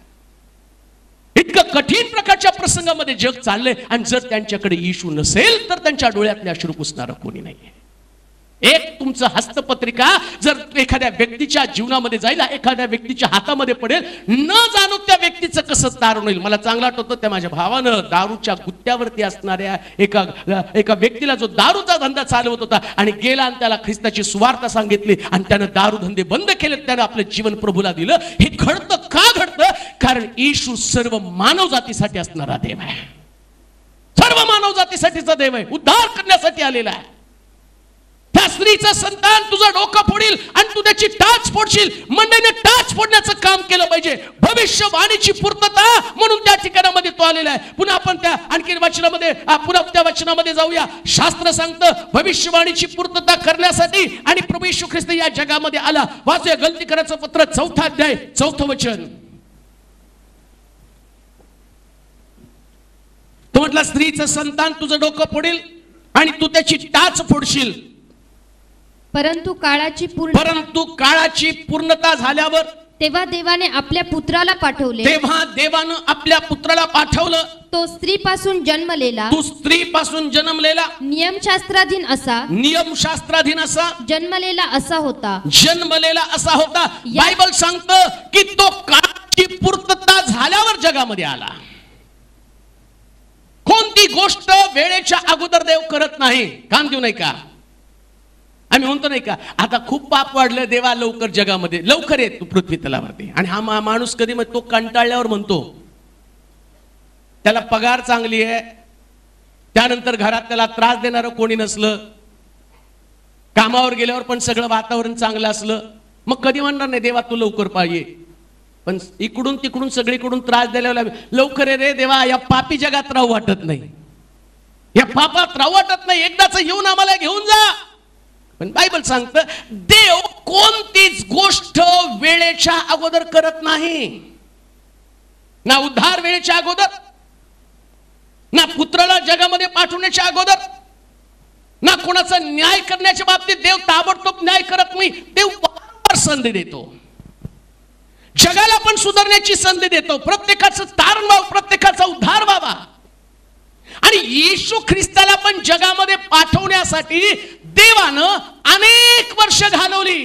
इतकं कठीण प्रकारच्या प्रसंगामध्ये जग चाललंय. आणि जर त्यांच्याकडे येशू नसेल तर त्यांच्या डोळ्यातले अश्रू पुसणारं कोणी नाहीये. एक तुमचं हस्तपत्रिका जर एखाद्या व्यक्तीच्या जीवनामध्ये जाईल, एखाद्या व्यक्तीच्या हातामध्ये पडेल, न जाणून त्या व्यक्तीचं कसं तारून होईल. मला चांगलं आठवतं, त्या माझ्या भावानं दारूच्या गुत्त्यावरती असणाऱ्या एका व्यक्तीला जो दारूचा धंदा चालवत होता आणि गेला आणि त्याला ख्रिस्ताची सुवार्ता सांगितली आणि त्यानं दारू धंदे बंद केले, त्यानं आपलं जीवन प्रभूला दिलं. हे घडतं का घडतं? कारण येशू सर्व मानव जातीसाठी असणारा देव आहे. सर्व मानव जातीसाठीचा देव आहे, उद्धार करण्यासाठी आलेला आहे. त्या स्त्रीचं संतान तुझं डोकं फोडील आणि तू त्याची टाच फोडशील. मंडळीने टाच फोडण्याचं काम केलं पाहिजे. भविष्यवाणीची पूर्तता म्हणून त्या ठिकाणामध्ये तो आलेला आहे. पुन्हा आपण त्या आणखी वचनामध्ये पुन्हा त्या वचनामध्ये जाऊया. शास्त्र सांगतं भविष्यवाणीची पूर्तता करण्यासाठी आणि प्रभू येशू ख्रिस्त या जगामध्ये आला. वाचूया गलतीकराचं पत्र 4 अध्याय 4 वचन. तो म्हटला स्त्रीचं संतान तुझं डोकं फोडील आणि तू त्याची टाच फोडशील.
परंतु काळाची
पूर्णता झाल्यावर
तेव्हा देवाने आपल्या पुत्राला पाठवले.
तेव्हा देवानं आपल्या पुत्राला पाठवलं.
तो स्त्रीपासून जन्मलेला
नियमशास्त्राधीन असा
जन्मलेला असा होता.
बायबल सांगतं की तो काळाची पूर्तता झाल्यावर जगामध्ये आला. कोणती गोष्ट वेळेच्या अगोदर देव करत नाही. कान देऊ नाही का? आम्ही म्हणतो नाही का, आता खूप पाप वाढलं, देवा लवकर जगामध्ये लवकर येत तू पृथ्वी तलावरती. आणि हा माणूस कधी मग तो कंटाळल्यावर म्हणतो, त्याला पगार चांगली आहे, त्यानंतर घरात त्याला त्रास देणारं कोणी नसलं, कामावर गेल्यावर पण सगळं वातावरण चांगलं असलं, मग कधी म्हणणार नाही देवा तू लवकर पाहिजे. पण इकडून तिकडून सगळीकडून त्रास द्यायला लवकर ये रे देवा, या पापी जगात राहू वाटत नाही, या पापात राहू वाटत नाही, एकदाच येऊन आम्हाला घेऊन जा. पण बायबल सांगतं देव कोणतीच गोष्ट वेळेच्या अगोदर करत नाही. ना उद्धार वेळेच्या अगोदर, ना पुत्राला जगामध्ये पाठवण्याच्या अगोदर, ना कोणाचा न्याय करण्याच्या बाबतीत देव ताबडतोब न्याय करत नाही. देव वारंवार संधी देतो, जगाला पण सुधारण्याची संधी देतो, प्रत्येकाचं तारण व्हावं, प्रत्येकाचा उद्धार व्हावा. आणि येशू ख्रिस्ताला पण जगामध्ये पाठवण्यासाठी देवानं अनेक वर्ष घालवली.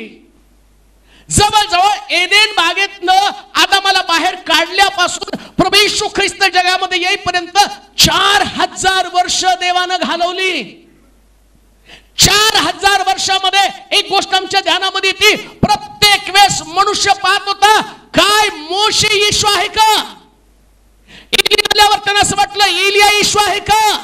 जवळजवळ एदेन बागेतनं आदामाला बाहेर काढल्यापासून प्रभू येशू ख्रिस्त जगामध्ये येईपर्यंत 4000 वर्ष देवानं घालवली. 4000 वर्षामध्ये एक गोष्ट आमच्या ध्यानामध्ये येते. प्रत्येक वेळेस मनुष्य पाहत होता काय मोशे येशू आहे का? त्यांना असं वाटलं एलिया येशू आहे का?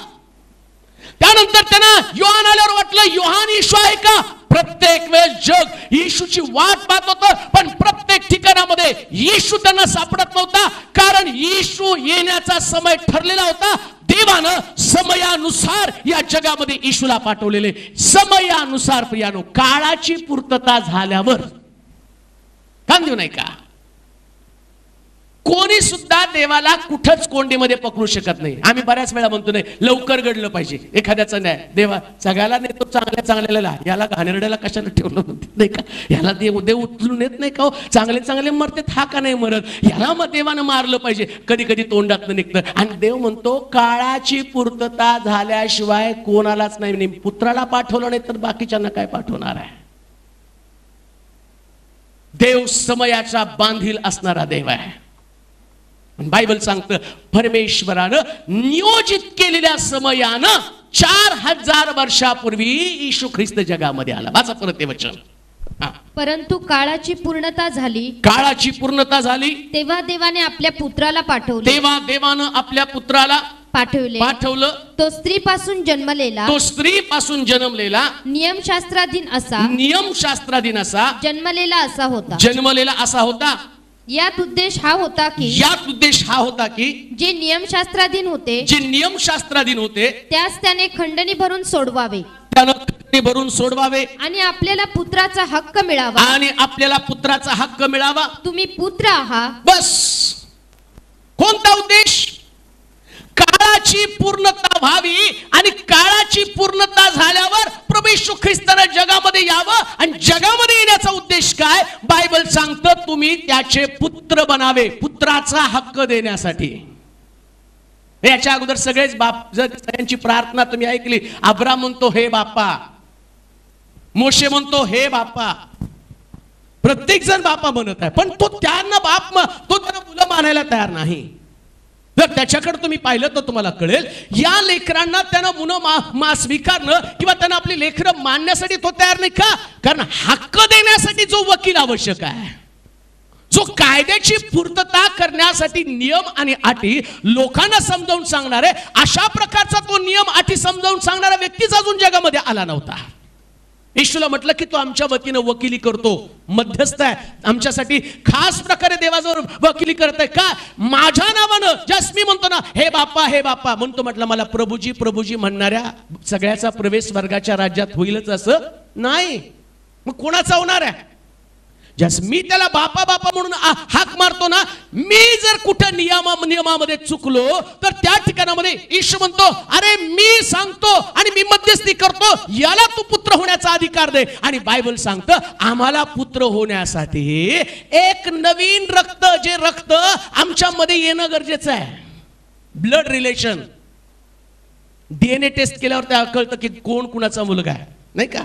त्यानंतर त्यांना योहान आल्यावर वाटलं योहान येशू आहे का? प्रत्येक वेळेस जग येशूची वाट पाहत होतं, पण प्रत्येक ठिकाणामध्ये येशू त्यांना सापडत नव्हता. कारण येशू येण्याचा समय ठरलेला होता. देवानं समयानुसार या जगामध्ये येशूला पाठवलेले. समयानुसार प्रियानो, काळाची पूर्तता झाल्यावर. कान देऊ नाही का? कोणी सुद्धा देवाला कुठंच कोंडीमध्ये पकडू शकत नाही. आम्ही बऱ्याच वेळा म्हणतो नाही लवकर घडलं पाहिजे एखाद्याचा न्याय. देवा सगळ्याला नेतो चांगल्याला, याला घाणेरड्याला कशाला ठेवलं नाही का? याला देव उचलून येत नाही का? चांगले मरतात, हा का नाही मरत? याला मग देवानं मारलं पाहिजे. कधी कधी तोंडातनं निघतं. आणि देव म्हणतो काळाची पूर्तता झाल्याशिवाय कोणालाच नाही. पुत्राला पाठवलं नाही तर बाकीच्यांना काय पाठवणार आहे? देव समयाचा बांधील असणारा देव आहे. बायबल सांगतं परमेश्वरानं नियोजित केलेल्या समयानं 4000 वर्षापूर्वी येशू ख्रिस्त जगामध्ये आला. वाचा परत ते वचन.
परंतु काळाची पूर्णता झाली. तेव्हा देवाने आपल्या पुत्राला पाठवलं. तो स्त्रीपासून जन्मलेला नियमशास्त्राधीन असा जन्मलेला असा होता. यात उद्देश हा होता की जे नियमशास्त्राधीन होते त्यास त्याने खंडणी भरून सोडवावे आणि आपल्याला पुत्राचा हक्क मिळावा. तुम्ही पुत्र आहात.
बस. कोणता उद्देश? काळाची
काळाची पूर्णता व्हावी आणि काळाची पूर्णता झाल्यावर प्रभू येशू ख्रिस्ताने जगामध्ये यावं. आणि जगामध्ये येण्याचा उद्देश काय? बायबल सांगतं तुम्ही त्याचे पुत्र बनावे, पुत्राचा हक्क देण्यासाठी. याच्या अगोदर सगळेच बाप, जर त्यांची प्रार्थना तुम्ही ऐकली, अब्राम म्हणतो हे बाप्पा, मोशे म्हणतो हे बाप्पा, प्रत्येक जण बापा म्हणत आहे, पण तो त्यांना बाप, तो त्यांना मुलं मानायला तयार नाही. जर त्याच्याकडे तुम्ही पाहिलं तर तुम्हाला कळेल, या लेकरांना त्यांना मुलं स्वीकारणं किंवा त्यांना आपली लेकरं मानण्यासाठी तो तयार नाही. का? कारण हक्क देण्यासाठी जो वकील आवश्यक आहे, जो कायद्याची पूर्तता करण्यासाठी नियम आणि अटी लोकांना समजावून सांगणारे, अशा प्रकारचा तो नियम अटी समजावून सांगणारा व्यक्तीच अजून जगामध्ये आला नव्हता. येशूला म्हटलं की तो आमच्या वतीनं वकिली करतो, मध्यस्थ आहे, आमच्यासाठी खास प्रकारे देवाजवळ वकिली करत आहे. का? माझ्या नावानं, जस मी म्हणतो ना हे बाप्पा हे बाप्पा म्हणतो, म्हटलं मला प्रभूजी प्रभूजी म्हणणाऱ्या सगळ्याचा प्रवेश स्वर्गाच्या राज्यात होईलच असं नाही. मग कोणाचा होणार आहे? जस मी त्याला बापा बापा म्हणून हाक मारतो ना, मी जर कुठं नियमामध्ये चुकलो तर त्या ठिकाणामध्ये येशू म्हणतो अरे मी सांगतो आणि मी मध्यस्थी करतो, याला तू पुत्र होण्याचा अधिकार दे. आणि बायबल सांगतं आम्हाला पुत्र होण्यासाठी एक नवीन रक्त, जे रक्त आमच्यामध्ये येणं गरजेचं आहे, ब्लड रिलेशन. डीएनए टेस्ट केल्यावर त्या कळतं की कोण कुणाचा मुलगा आहे, नाही का?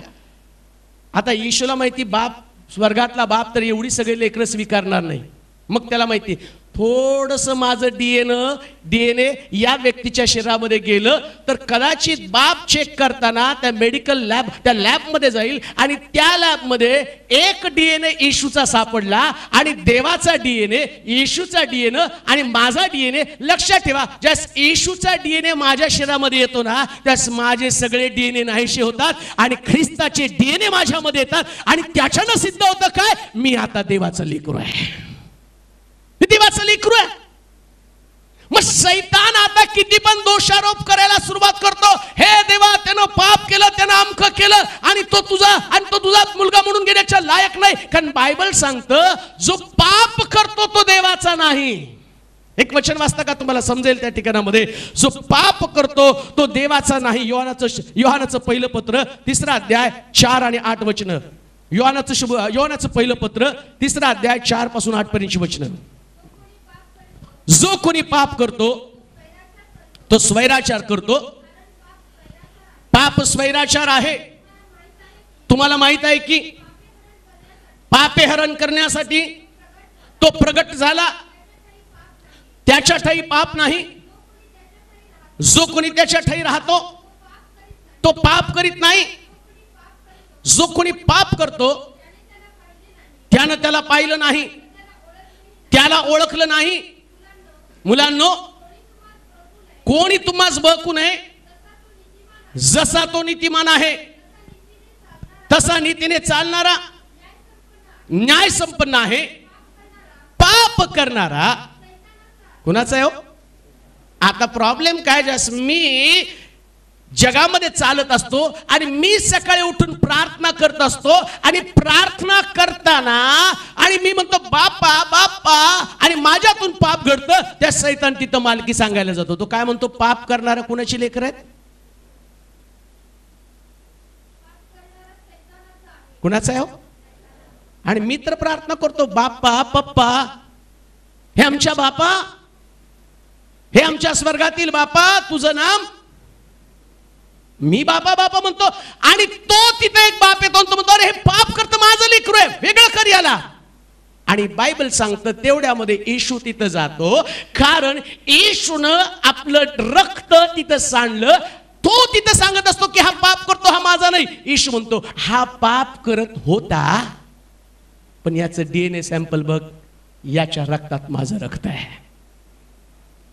आता येशूला माहिती बाप, स्वर्गातला बाप तर एवढी सगळे लेकरं स्वीकारणार नाही. मग त्याला माहिती थोडंसं माझं डीएनए या व्यक्तीच्या शरीरामध्ये गेलं तर कदाचित बाप चेक करताना त्या मेडिकल लॅब, त्या लॅबमध्ये जाईल आणि त्या लॅबमध्ये एक डीएनए येशूचा सापडला आणि देवाचा डीएनए, येशूचा डीएनए आणि माझा डीएनए. लक्षात ठेवा, ज्यास येशूचा डीएनए माझ्या शरीरामध्ये येतो ना, त्यास माझे सगळे डीएनए नाहीसे होतात आणि ख्रिस्ताचे डीएनए माझ्यामध्ये येतात आणि त्याच्यानं सिद्ध होतं काय? मी आता देवाचं लेकरू आहे, देवाचं लेकरू आहे. मग शैतान आता किती पण दोषारोप करायला सुरुवात करतो, हे देवा त्यानं पाप केलं, त्यानं अमक केलं आणि तो तुझा मुलगा म्हणून घेण्याच्या लायक नाही. कारण बायबल सांगतं जो पाप करतो तो देवाचा नाही. एक वचन वाचता का? तुम्हाला समजेल त्या ठिकाणामध्ये. जो पाप करतो तो देवाचा नाही. योहानाचं पहिलं पत्र 3रा अध्याय 4 आणि 8 वचन. योहानाचं पहिलं पत्र 3रा अध्याय 4 पासून 8 पर्यंतची वचन. जो कोणी पाप करतो तो स्वैराचार करतो. पाप स्वैराचार आहे. तुम्हाला माहित आहे की पापे हरण करण्यासाठी तो प्रगट झाला. त्याच्या ठाई पाप नाही. जो कोणी त्याच्या ठाई राहतो तो पाप करीत नाही. जो कोणी पाप करतो त्यानं त्याला पाहिलं नाही, त्याला ओळखलं नाही. मुलांनो, कोणी तुम्हास बळकू नये, जसा तो नीतिमान आहे तसा नीतीने चालणारा, न्याय संपन्न आहे. पाप करणारा कुणाचा आहे हो? आता प्रॉब्लेम काय? जस मी जगामध्ये चालत असतो आणि मी सकाळी उठून प्रार्थना करत असतो आणि प्रार्थना करताना आणि मी म्हणतो बाप्पा बाप्पा आणि माझ्यातून पाप घडतं, त्या शैतान तिथं मालकी सांगायला जातो. तो काय म्हणतो? पाप करणारा कुणाची लेकर आहेत? कुणाचा आहे हो? आणि मी तर प्रार्थना करतो बाप्पा पप्पा, हे आमच्या बापा, हे आमच्या स्वर्गातील बापा, तुझं नाम. मी बापा बापा म्हणतो आणि तो तिथे एक बाप येतो, तो म्हणतो अरे हे पाप करतं, माझं लेकरू आहे, वेगळं कर याला. आणि बायबल सांगतं तेवढ्यामध्ये येशू तिथं जातो, कारण येशूनं आपलं रक्त तिथं सांडलं. तो तिथं सांगत असतो की हा पाप करतो, हा माझा नाही. येशू म्हणतो हा पाप करत होता, पण याचं डीएनए सॅम्पल बघ, याच्या रक्तात माझं रक्त आहे.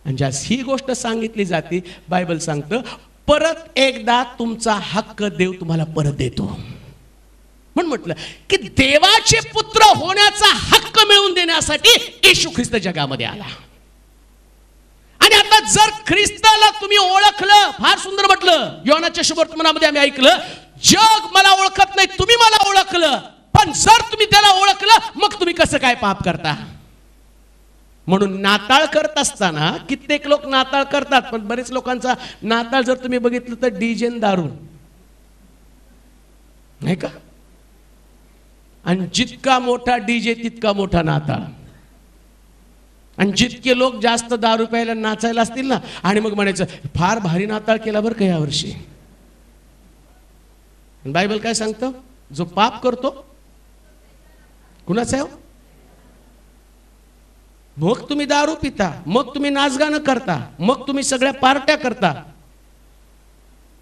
आणि ज्या ही गोष्ट सांगितली जाते, बायबल सांगतं परत एकदा तुमचा हक्क देव तुम्हाला परत देतो. म्हणून म्हटलं की देवाचे पुत्र होण्याचा हक्क मिळवून देण्यासाठी येशू ख्रिस्त जगामध्ये आला. आणि आता जर ख्रिस्ताला तुम्ही ओळखलं, फार सुंदर म्हटलं योहानाच्या शुभवर्तमानामध्ये आम्ही ऐकलं, जग मला ओळखत नाही, तुम्ही मला ओळखलं. पण जर तुम्ही त्याला ओळखलं, मग तुम्ही कसं काय पाप करता?
म्हणून नाताळ करत असताना कित्येक लोक नाताळ करतात, पण बरेच लोकांचा नाताळ जर तुम्ही बघितलं तर डीजे दारू, नाही का? आणि जितका मोठा डीजे तितका मोठा नाताळ. आणि जितके लोक जास्त दारू प्यायला नाचायला असतील ना, आणि मग म्हणायचं फार भारी नाताळ केला बरं का यावर्षी. बायबल काय सांगतं? जो पाप करतो कुणाचा आहे? मग तुम्ही दारू पिता, मग तुम्ही नाचगाणं करता, मग तुम्ही सगळ्या पार्ट्या करता.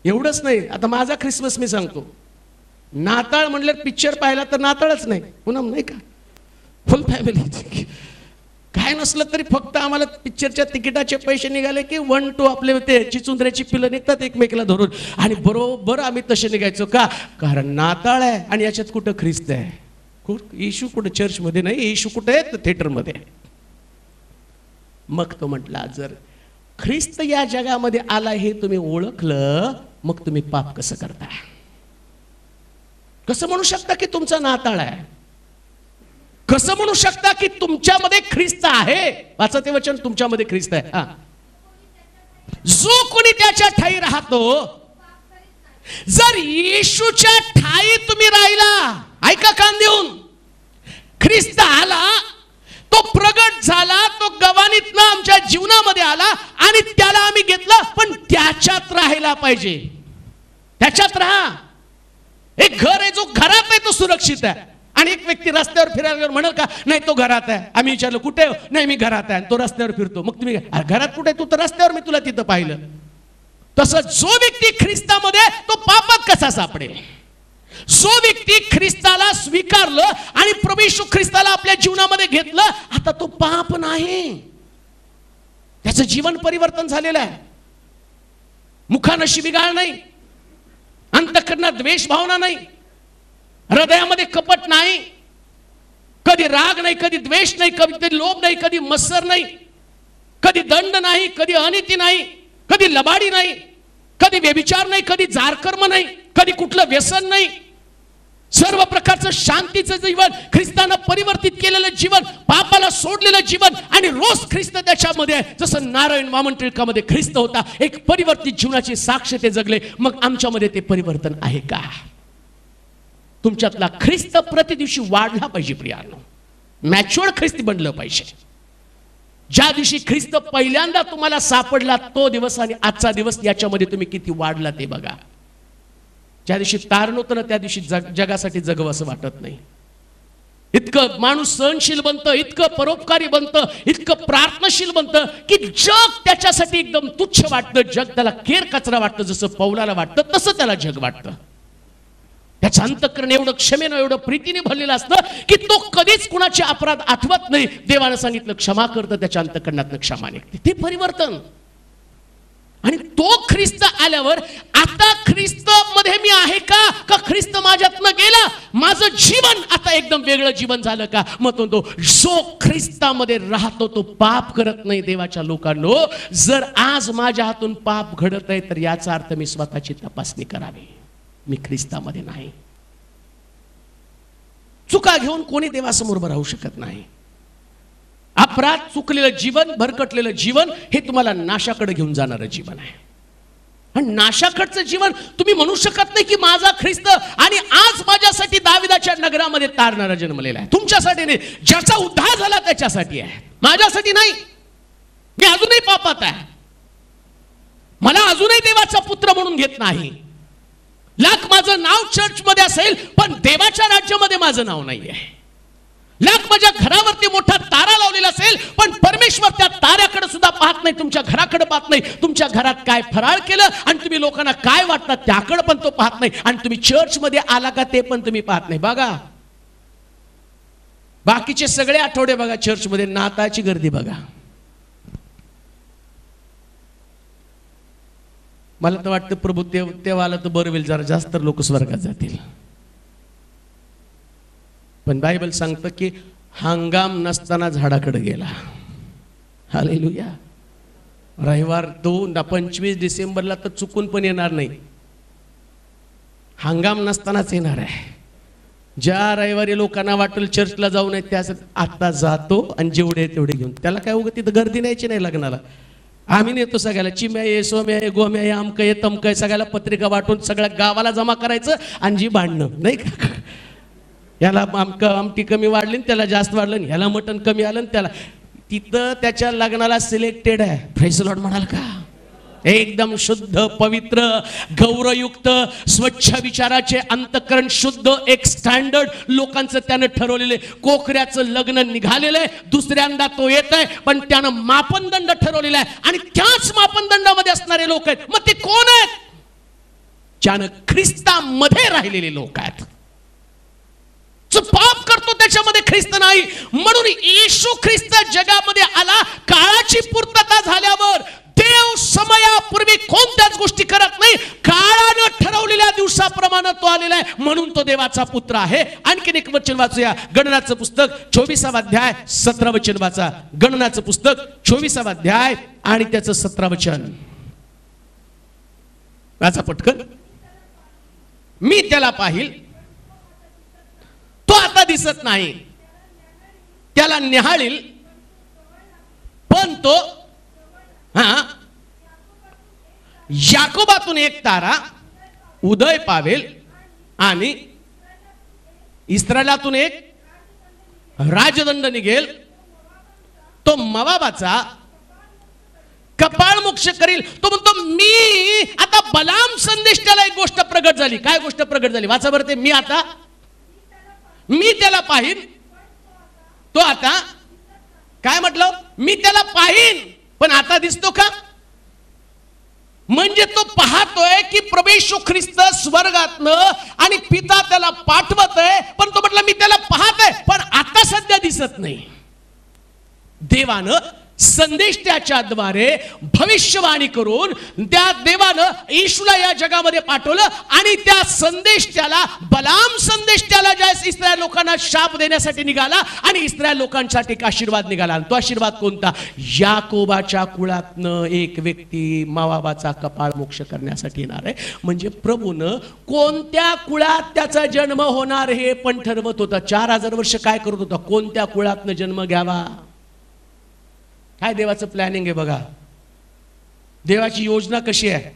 एवढंच नाही, आता माझा ख्रिसमस मी सांगतो. नाताळ म्हणलं पिक्चर पाहिला तर नाताळच नाही, पुन्हा नाही का फुल फॅमिली. काय नसलं तरी फक्त आम्हाला पिक्चरच्या तिकिटाचे पैसे निघाले की 1 2 आपले ते चिचुंद्र्याची पिलं निघतात एकमेकाला धरून, आणि बरोबर आम्ही तसे निघायचो. का? कारण नाताळ आहे आणि याच्यात कुठं ख्रिस्त आहे? येशू कुठं चर्चमध्ये नाही, येशू कुठं आहे तर थिएटरमध्ये. मग तो म्हटला जर ख्रिस्त या जगामध्ये आला हे तुम्ही ओळखलं, मग तुम्ही पाप कसं करता? कसं म्हणू शकता की तुमचा नाताळ आहे? कसं म्हणू शकता की तुमच्यामध्ये ख्रिस्त आहे? वाचा ते वचन, तुमच्यामध्ये ख्रिस्त आहे. जो कोणी त्याच्या ठाई राहतो, जर येशूच्या ठाई तुम्ही राहिला, ऐका कान देऊन, ख्रिस्त आला, तो प्रगट झाला, तो गवानीतनं आमच्या जीवनामध्ये आला आणि त्याला आम्ही घेतलं, पण त्याच्यात राहायला पाहिजे. त्याच्यात राहा. एक घर आहे, जो घरात आहे तो सुरक्षित आहे. आणि एक व्यक्ती रस्त्यावर फिरायला म्हणाल का नाही तो घरात आहे? आम्ही विचारलं कुठे? नाही मी घरात आहे. तो रस्त्यावर फिरतो. मग तुम्ही घरात कुठे? तू तर रस्त्यावर, मी तुला तिथं पाहिलं. तसं जो व्यक्ती ख्रिस्तामध्ये, तो पापात कसा सापडेल? जो व्यक्ती ख्रिस्ताला स्वीकारलं आणि प्रभू येशू ख्रिस्ताला आपल्या जीवनामध्ये घेतलं, आता तो पाप नाही, त्याचं जीवन परिवर्तन झालेलं आहे. मुखानं शिवीगाळ नाही, अंतःकरणात द्वेष भावना नाही, हृदयामध्ये कपट नाही, कधी राग नाही, कधी द्वेष नाही, कधी लोभ नाही, कधी मत्सर नाही, कधी दंड नाही, कधी अनिती नाही, कधी लबाडी नाही, कधी व्यभिचार नाही, कधी जारकर्म नाही, कधी कुठलं व्यसन नाही. सर्व प्रकारचं शांतीचं जीवन, ख्रिस्तानं परिवर्तित केलेलं जीवन, पापाला सोडलेलं जीवन, आणि रोज ख्रिस्त त्याच्यामध्ये आहे. जसं नारायण वामन टिळकामध्ये ख्रिस्त होता, एक परिवर्तित जीवनाची साक्ष ते जगले. मग आमच्यामध्ये ते परिवर्तन आहे का? तुमच्यातला ख्रिस्त प्रतिदिवशी वाढला पाहिजे प्रियानो, मॅच्युअर्ड ख्रिस्ती बनलं पाहिजे. ज्या दिवशी ख्रिस्त पहिल्यांदा तुम्हाला सापडला तो दिवस आणि आजचा दिवस, याच्यामध्ये तुम्ही किती वाढला ते बघा. ज्या दिवशी तारण होतं ना, त्या दिवशी जगासाठी जगवं असं वाटत नाही. इतकं माणूस सहनशील बनतं, इतकं परोपकारी बनतं, इतकं प्रार्थनाशील बनतं की जग त्याच्यासाठी एकदम तुच्छ वाटतं. जग त्याला केर कचरा वाटतं. जसं पौलाला वाटतं तसं त्याला जग वाटतं. त्याचं अंतःकरण एवढं क्षमेनं, एवढं प्रीतीने भरलेलं असतं की तो कधीच कुणाचे अपराध आठवत नाही. देवानं सांगितलं क्षमा करतं, त्याच्या अंतःकरणातनं क्षमा निघते. ते परिवर्तन. आणि तो ख्रिस्त आल्यावर आता ख्रिस्त मध्ये मी आहे का? का ख्रिस्त माझ्यातनं गेला? माझं जीवन आता एकदम वेगळं जीवन झालं का? मग तो जो ख्रिस्तामध्ये राहतो तो पाप करत नाही. देवाच्या लोकांनो, जर आज माझ्या हातून पाप घडत आहे तर याचा अर्थ मी स्वतःची तपासणी करावी. मी ख्रिस्तामध्ये नाही. चुका घेऊन कोणी देवासमोर उभं राहू शकत नाही. अपराध, चुकलेलं जीवन, भरकटलेलं जीवन हे तुम्हाला नाशाकडे घेऊन जाणारं जीवन आहे. आणि नाशाकडचं जीवन तुम्ही म्हणू शकत नाही की माझा ख्रिस्त आणि आज माझ्यासाठी दाविदाच्या नगरामध्ये तारणारा जन्मलेला आहे. तुमच्यासाठी नाही, ज्याचा उद्धार झाला त्याच्यासाठी आहे, माझ्यासाठी नाही. मी अजूनही पापात आहे, मला अजूनही देवाचा पुत्र म्हणून घेत नाही. लाख माझं नाव चर्च मध्ये असेल पण देवाच्या राज्यामध्ये माझं नाव नाही आहे. लाख माझ्या घरावरती मोठा तारा लावलेला असेल पण परमेश्वर त्या ताऱ्याकडे सुद्धा पाहत नाही, तुमच्या घराकडे पाहत नाही. तुमच्या घरात काय फराळ केलं आणि तुम्ही लोकांना काय वाटतात त्याकडे पण तो पाहत नाही. आणि तुम्ही चर्च मध्ये आला का ते पण तुम्ही पाहत नाही. बघा बाकीचे सगळे आठवडे बघा चर्च मध्ये, नाताळची गर्दी बघा. मला तर वाटतं प्रभू तेव्हा आलं तर बरं होईल, जरा जास्त लोक स्वर्गात जातील. पण बायबल सांगतं की हंगाम नसताना झाडाकडे गेला. हालेलुया. रविवार 25 डिसेंबरला तर चुकून पण येणार नाही, हंगाम नसतानाच येणार आहे. ज्या रविवारी लोकांना वाटेल चर्चला जाऊ नये त्या आता जातो आणि जेवढे तेवढे घेऊन, त्याला काय उगं तिथं गर्दी न्यायची नाही लग्नाला. आम्ही नेतो सगळ्याला, चिम्या आहे, सोम्या आहे, गोम्या आहे, आमकं आहे, तमकं आहे, सगळ्याला पत्रिका वाटून सगळ्या गावाला जमा करायचं आणि जी भांडणं नाही का, याला आमटी कमी वाढली त्याला जास्त वाढलं, ह्याला मटण कमी आलं त्याला. तिथं त्याच्या लग्नाला सिलेक्टेड आहे. प्रेज द लॉर्ड म्हणाल का? एकदम शुद्ध, पवित्र, गौरवयुक्त, स्वच्छ विचाराचे, अंतःकरण शुद्ध, एक स्टँडर्ड लोकांचं त्यानं ठरवलेलं आहे. कोकऱ्याचं लग्न निघालेलं आहे, दुसऱ्यांदा तो येत आहे, पण त्यानं मापनदंड ठरवलेला आहे आणि त्याच मापनदंडामध्ये असणारे लोक आहेत. मग ते कोण आहेत? ज्यानं ख्रिस्तामध्ये राहिलेले लोक आहेत. जो पाप करतो त्याच्यामध्ये ख्रिस्त नाही. म्हणून येशू ख्रिस्त जगामध्ये आला. काळाची पूर्तता झाल्यावर देव समयापूर्वी कोणत्याच गोष्टी करत नाही, काळानं ठरवलेल्या दिवसाप्रमाणे तो आलेला आहे, म्हणून तो देवाचा पुत्र आहे. आणखीन एक वचन वाचूया, गणनाचं पुस्तक 24वा अध्याय 17 वचन वाचा. गणनाचं पुस्तक 24वा अध्याय आणि त्याचं 17 वचन वाचा पटकन. मी त्याला पाहिल, तो आता दिसत नाही, त्याला निहाळील पण तो याकोबातून एक तारा उदय पावेल आणि इस्रायलातून एक राजदंड निघेल. तो मोवाबाचा कपाळ मोक्ष करील. तो म्हणतो मी आता बलाम संदेश, त्याला एक गोष्ट प्रगट झाली. काय गोष्ट प्रगट झाली? वाचा बरं ते. मी त्याला पाहीन. तो आता काय म्हटलं? मी त्याला पाहीन पण आता दिसतो का? म्हणजे तो पाहतोय की प्रभू येशू ख्रिस्त स्वर्गातनं आणि पिता त्याला पाठवत आहे, पण तो म्हटलं मी त्याला पाहत आहे पण आता सध्या दिसत नाही. देवानं संदेश त्याच्याद्वारे भविष्यवाणी करून त्या देवानं येशूला या जगामध्ये पाठवलं आणि त्या संदेश त्याला, बलाम संदेश त्याला ज्या इस्रायल लोकांना शाप देण्यासाठी निघाला आणि इस्रायल लोकांसाठी एक आशीर्वाद निघाला. तो आशीर्वाद कोणता? याकोबाच्या कुळातनं एक व्यक्ती मोवाबाचा कपाळ मोक्ष करण्यासाठी येणार आहे. म्हणजे प्रभूनं कोणत्या कुळात त्याचा जन्म होणार हे पण ठरवत होता. 4000 वर्ष काय करत होता? कोणत्या कुळातनं जन्म घ्यावा. काय देवाचं प्लॅनिंग आहे बघा. देवाची योजना कशी आहे,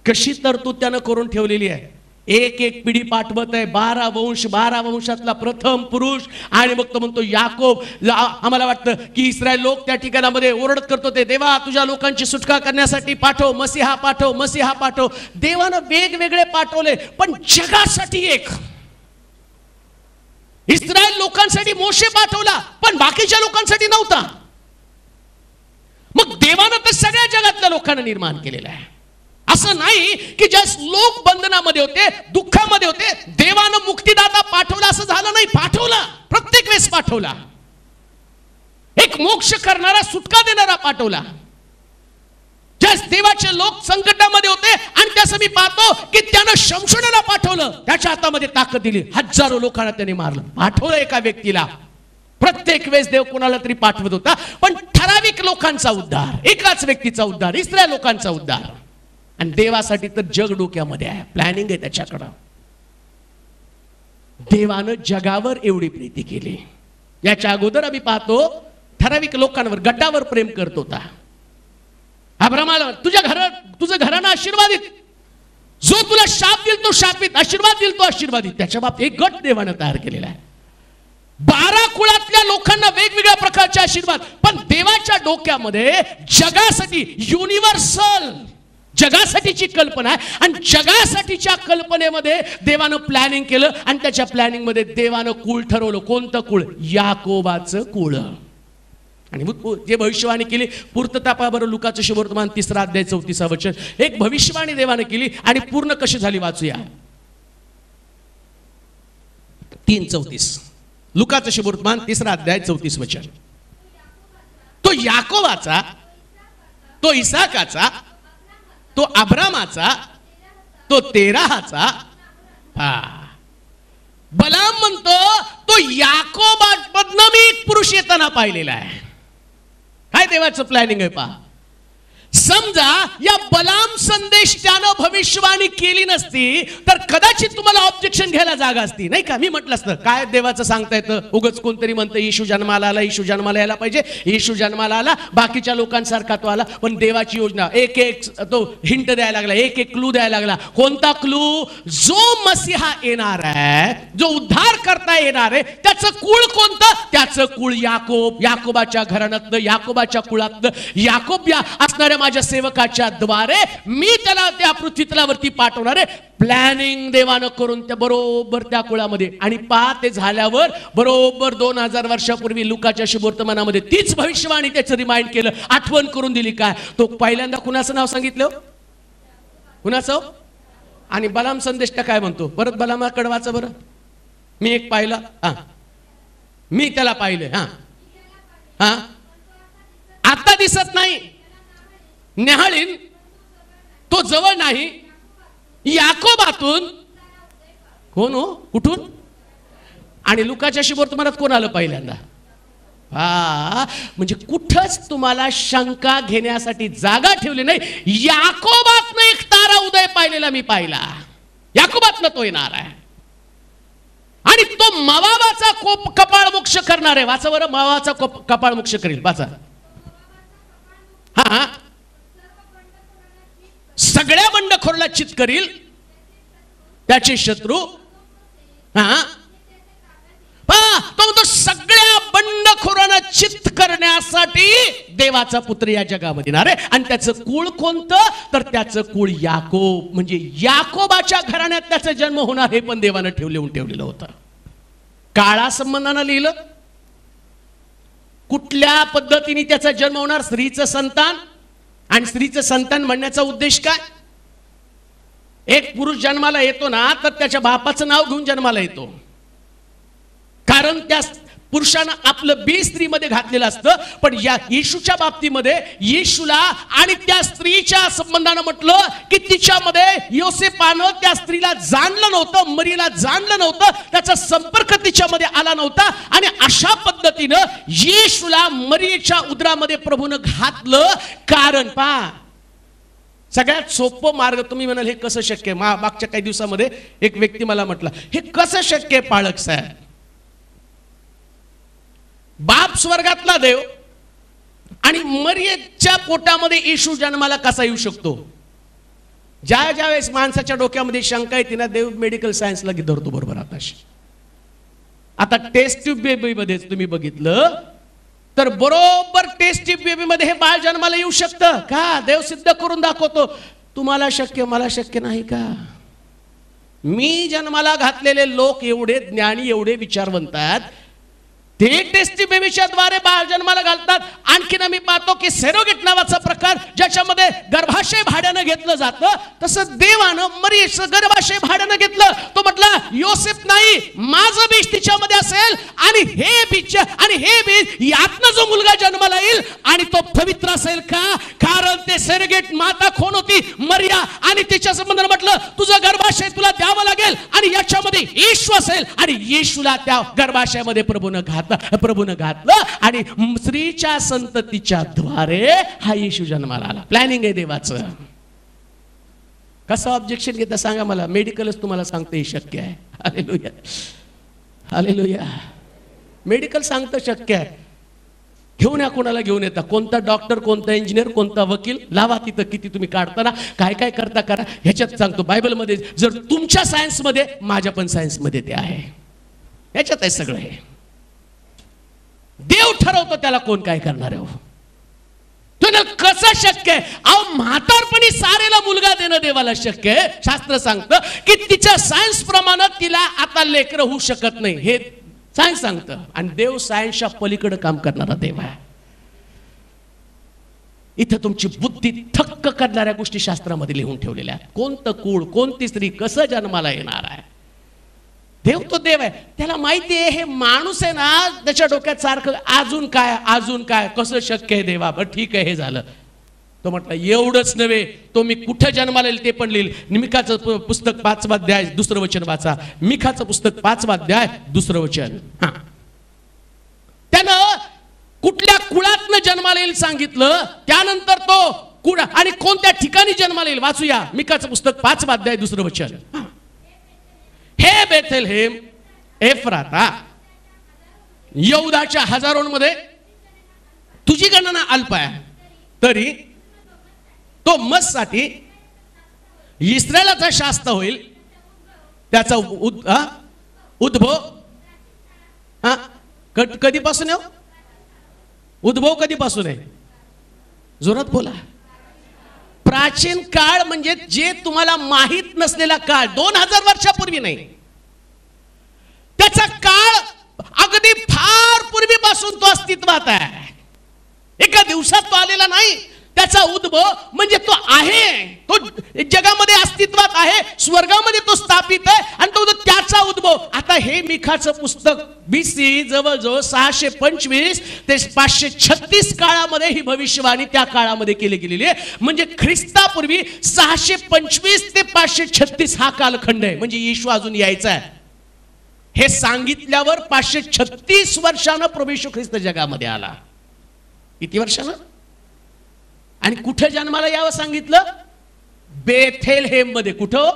कशी तरतूद त्यानं करून ठेवलेली आहे. एक एक पिढी पाठवत आहे. 12 वंश, 12 वंशातला प्रथम पुरुष. आणि मग तो म्हणतो याकोब. आम्हाला वाटतं की इस्रायल लोक त्या ठिकाणामध्ये ओरडत करतो ते, देवा तुझ्या लोकांची सुटका करण्यासाठी पाठव, मसीहा पाठव, मसीहा पाठव. देवानं वेगवेगळे पाठवले पण जगासाठी एक. इस्रायल लोकांसाठी मोशे पाठवला पण बाकीच्या लोकांसाठी नव्हता. मग देवानं तर सगळ्या जगातल्या लोकांना निर्माण केलेलं आहे. असं नाही की ज्या लोक बंधनामध्ये होते, दुःखामध्ये होते, देवानं मुक्तिदाता पाठवला असं झालं नाही. पाठवला, प्रत्येक वेळेस पाठवला. एक मोक्ष करणारा, सुटका देणारा पाठवला. ज्या देवाचे लोक संकटामध्ये होते आणि त्यास मी पाहतो की त्यानं शमशोनाला पाठवलं, त्याच्या हातामध्ये ताकद दिली, हजारो लोकांना त्याने मारलं. पाठवलं एका व्यक्तीला. प्रत्येक वेळेस देव कोणाला तरी पाठवत होता पण ठराविक लोकांचा उद्धार, एकाच व्यक्तीचा उद्धार, इस्रायल लोकांचा उद्धार. आणि देवासाठी तर जग डोक्यामध्ये आहे, प्लॅनिंग आहे त्याच्याकडं. देवानं जगावर एवढी प्रीती केली. याच्या अगोदर आम्ही पाहतो ठराविक लोकांवर, गटावर प्रेम करत होता. अब्रामाला तुझं घरानं आशीर्वादित, जो तुला शाप देईल तो शापित, आशीर्वाद देईल तो आशीर्वादित. त्याच्या बाबतीत एक गट देवानं तयार केलेला आहे. 12 कुळातल्या लोकांना वेगवेगळ्या प्रकारचे आशीर्वाद. पण देवाच्या डोक्यामध्ये जगासाठी, युनिव्हर्सल जगासाठीची कल्पना आहे. आणि जगासाठीच्या कल्पनेमध्ये देवानं प्लॅनिंग केलं आणि त्याच्या प्लॅनिंग मध्ये देवानं कुळ ठरवलं. कोणतं कुळ? याकोबाचं कुळ. आणि जे भविष्यवाणी केली पूर्तता पहा बरं. लुकाचं शुभवर्तमान 3रा अध्याय 34 वचन. एक भविष्यवाणी देवानं केली आणि पूर्ण कशी झाली वाचूया. 3:34 लुकाचं शुभवर्तमान 3रा अध्याय 34 वचन. तो याकोबाचा, तो इसाकाचा, तो अब्रामाचा, तो तेराहाचा. बलाम म्हणतो तो याकोबामधनं मी एक पुरुष येताना पाहिलेला आहे. काय देवाचं प्लॅनिंग आहे पहा. समजा या बलाम संदेश त्यानं भविष्यवाणी केली नसती तर कदाचित तुम्हाला ऑब्जेक्शन घ्यायला जागा असती, नाही का? मी म्हटलं असतं काय देवाचं सांगता येतं, उगाच कोणतरी म्हणतं येशू जन्माला आला, येशू जन्माला यायला पाहिजे, येशू जन्माला आला, बाकीच्या लोकांसारखा तो आला. पण देवाची योजना एक एक तो हिंट द्यायला लागला, एक एक क्लू द्यायला लागला. कोणता क्लू? जो मसीहा येणार आहे, जो उद्धार करता येणार आहे, त्याचं कुळ कोणतं? त्याचं कुळ याकोब, याकोबाच्या घराण्यातलं, याकोबाच्या कुळातलं, याकोब या असणाऱ्या माझ्या सेवकाच्या द्वारे मी त्याला त्या पृथ्वीतलावरती पाठवणार आहे. प्लॅनिंग देवानं करून त्या बरोबर त्या कुळामध्ये. आणि ते झाल्यावर बरोबर 2000 वर्षापूर्वी लुकाच्या शुभवर्तमानामध्ये तीच भविष्यवाणी त्याचं रिमाइंड केलं, आठवण करून दिली. काय तो पहिल्यांदा कुणाचं नाव सांगितलं? कुणाचं? आणि बलाम संदेश काय म्हणतो? परत बलामाकडे वाचा बरं. मी एक पाहिला, हा मी त्याला पाहिले, हा हा आता दिसत नाही, न्याहाळीन तो जवळ नाही, याकोबातून. कोण हो? कुठून? आणि लुकाच्या शुभवर्तमानात कोण आलं पहिल्यांदा? म्हणजे कुठंच तुम्हाला शंका घेण्यासाठी जागा ठेवली नाही. याकोबातनं एक तारा उदय पाहिलेला मी पाहिला, याकोबातनं तो येणार आहे. आणि तो मवाबाचा कपाळ मोक्ष करणार आहे. वाचा बरं, मवाबाचा कपाळ मोक्ष करील. वाचा. हा, सगळ्या बंडखोराला चित करील, त्याचे शत्रू. हा, तो सगळ्या बंडखोरांना चित करण्यासाठी देवाचा पुत्र या जगामध्ये येणार आहे. आणि त्याचं कुळ कोणतं? तर त्याचं कुळ याकोब, म्हणजे याकोबाच्या घराण्यात त्याचा जन्म होणार हे पण देवानं ठेवलेलं होतं. काळा संबंधानं लिहिलं. कुठल्या पद्धतीने त्याचा जन्म होणार? स्त्रीचं संतान. आणि स्त्रीचं संतान म्हणण्याचा उद्देश काय? एक पुरुष जन्माला येतो ना तर त्याच्या बापाचं नाव घेऊन जन्माला येतो, कारण त्या पुरुषानं आपलं बी स्त्रीमध्ये घातलेलं असतं. पण या येशूच्या बाबतीमध्ये येशूला आणि त्या स्त्रीच्या संबंधानं म्हटलं की तिच्यामध्ये योसेपानं त्या स्त्रीला जाणलं नव्हतं, मरीला जाणलं नव्हतं, त्याचा संपर्क तिच्यामध्ये आला नव्हता. आणि अशा पद्धतीनं येशूला मरीच्या उदरामध्ये प्रभूनं घातलं. कारण सगळ्यात सोपं मार्ग. तुम्ही म्हणाल हे कसं शक्य आहे? मागच्या काही दिवसामध्ये एक व्यक्ती मला म्हटलं हे कसं शक्य आहे पाळक साहेब? बाप स्वर्गातला देव आणि मरियेच्या पोटामध्ये येशू जन्माला कसा येऊ शकतो? ज्या वेळेस माणसाच्या डोक्यामध्ये शंका येते ना, देव मेडिकल सायन्सला धरतो बरोबर. आता टेस्ट ट्यूब बेबी मध्ये तुम्ही बघितलं तर बरोबर टेस्ट ट्यूब बेबी मध्ये हे बाळ जन्माला येऊ शकतं का? देव सिद्ध करून दाखवतो. तुम्हाला शक्य, मला शक्य नाही का? मी जन्माला घातलेले लोक एवढे ज्ञानी, एवढे विचारवंत आहेत, ते टेस्टी बेबीच्या द्वारे बाळ जन्माला घालतात. आणखीन आम्ही पाहतो की सेरोगेट नावाचा प्रकार ज्याच्यामध्ये गर्भाशय भाड्यानं घेतलं जातं, तसं देवानं मरियेचं गर्भाशय भाड्यानं घेतलं. तो म्हटला योसेफ नाही, माझं बीज तिच्यामध्ये असेल आणि हे बीज यातनं जो मुलगा जन्माला येईल आणि तो पवित्र असेल का? कारण ते सेरोगेट माता कोण होती? मरिया. आणि तिच्या संबंधानं म्हटलं तुझं गर्भाशय तुला द्यावं लागेल आणि याच्यामध्ये येशू असेल. आणि येशूला त्या गर्भाशयामध्ये प्रभूनं घातलं आणि स्त्रीच्या संततीच्या द्वारे हा येशू जन्माला आला. प्लॅनिंग आहे देवाचं. कसं ऑब्जेक्शन घेता सांगा मला? मेडिकलच तुम्हाला सांगतं हे शक्य आहे. Hallelujah, hallelujah. मेडिकल सांगतं शक्य आहे. घेऊन या, कोणाला घेऊन येता? कोणता डॉक्टर, कोणता इंजिनियर, कोणता वकील लावा तिथं. किती तुम्ही काढताना काय काय करता करा. ह्याच्यात सांगतो बायबलमध्ये, जर तुमच्या सायन्समध्ये, माझ्या पण सायन्समध्ये ते आहे. ह्याच्यात आहे सगळं. हे देव ठरवतो त्याला कोण काय करणार आहे. तुला कसं शक्य आहे? अहो म्हातारपणी सारेला मुलगा देणं देवाला शक्य आहे. शास्त्र सांगतं की तिच्या सायन्स प्रमाणे तिला आता लेकरं होऊ शकत नाही, हे सायन्स सांगतं. आणि देव सायन्सच्या पलीकडे काम करणारा देव आहे. इथं तुमची बुद्धी थक्क करणाऱ्या गोष्टी शास्त्रामध्ये लिहून ठेवलेल्या आहेत. कोणतं कुळ, कोणती स्त्री, कसं जन्माला येणार आहे. देव तो देव आहे, त्याला माहिती आहे हे माणूस आहे ना, त्याच्या डोक्यात सारखं अजून काय कसं शक्य आहे देवा. बरं ठीक आहे, हे झालं. तो म्हटलं एवढंच नव्हे, तो मी कुठं जन्माला येईल ते पण लिहिल. मिकाचं पुस्तक 5वा अध्याय 2रं वचन वाचा. मिकाचं पुस्तक 5वा अध्याय 2रं वचन. हा, त्यानं कुठल्या कुळातनं जन्माला येईल सांगितलं. त्यानंतर तो आणि कोणत्या ठिकाणी जन्माला येईल वाचूया. मिकाचं पुस्तक 5 अध्याय 2 वचन. हे बेथलेहेम एफ्राता, यहूदाच्या हजारोंमध्ये तुझी गणना अल्प आहे, तरी तो मससाठी इस्रायलाचा शास्त्र होईल. त्याचा उद्भव कधीपासून आहे? उद्भव कधीपासून आहे? जोरात बोला. प्राचीन काळ म्हणजे जे तुम्हाला माहित नसलेला काळ, 2000 वर्षापूर्वी नाही, त्याचा काळ अगदी फार पूर्वीपासून तो अस्तित्वात आहे. एका दिवसात तो आलेला नाही. त्याचा उद्भव म्हणजे तो आहे, तो जगामध्ये अस्तित्वात आहे, स्वर्गामध्ये तो स्थापित आहे आणि तो त्याचा उद्भव. आता हे मिखाचं पुस्तक BC जवळजवळ 625 ते 536 काळामध्ये ही भविष्यवाणी त्या काळामध्ये केली गेलेली आहे. म्हणजे ख्रिस्तापूर्वी 625 ते 536 हा कालखंड आहे. म्हणजे येशू अजून यायचा आहे. हे सांगितल्यावर 536 वर्षानं प्रभू येशू ख्रिस्त जगामध्ये आला. किती वर्षानं? आणि कुठे जन्माला यावं सांगितलं? बेथलेहेम मध्ये. कुठं?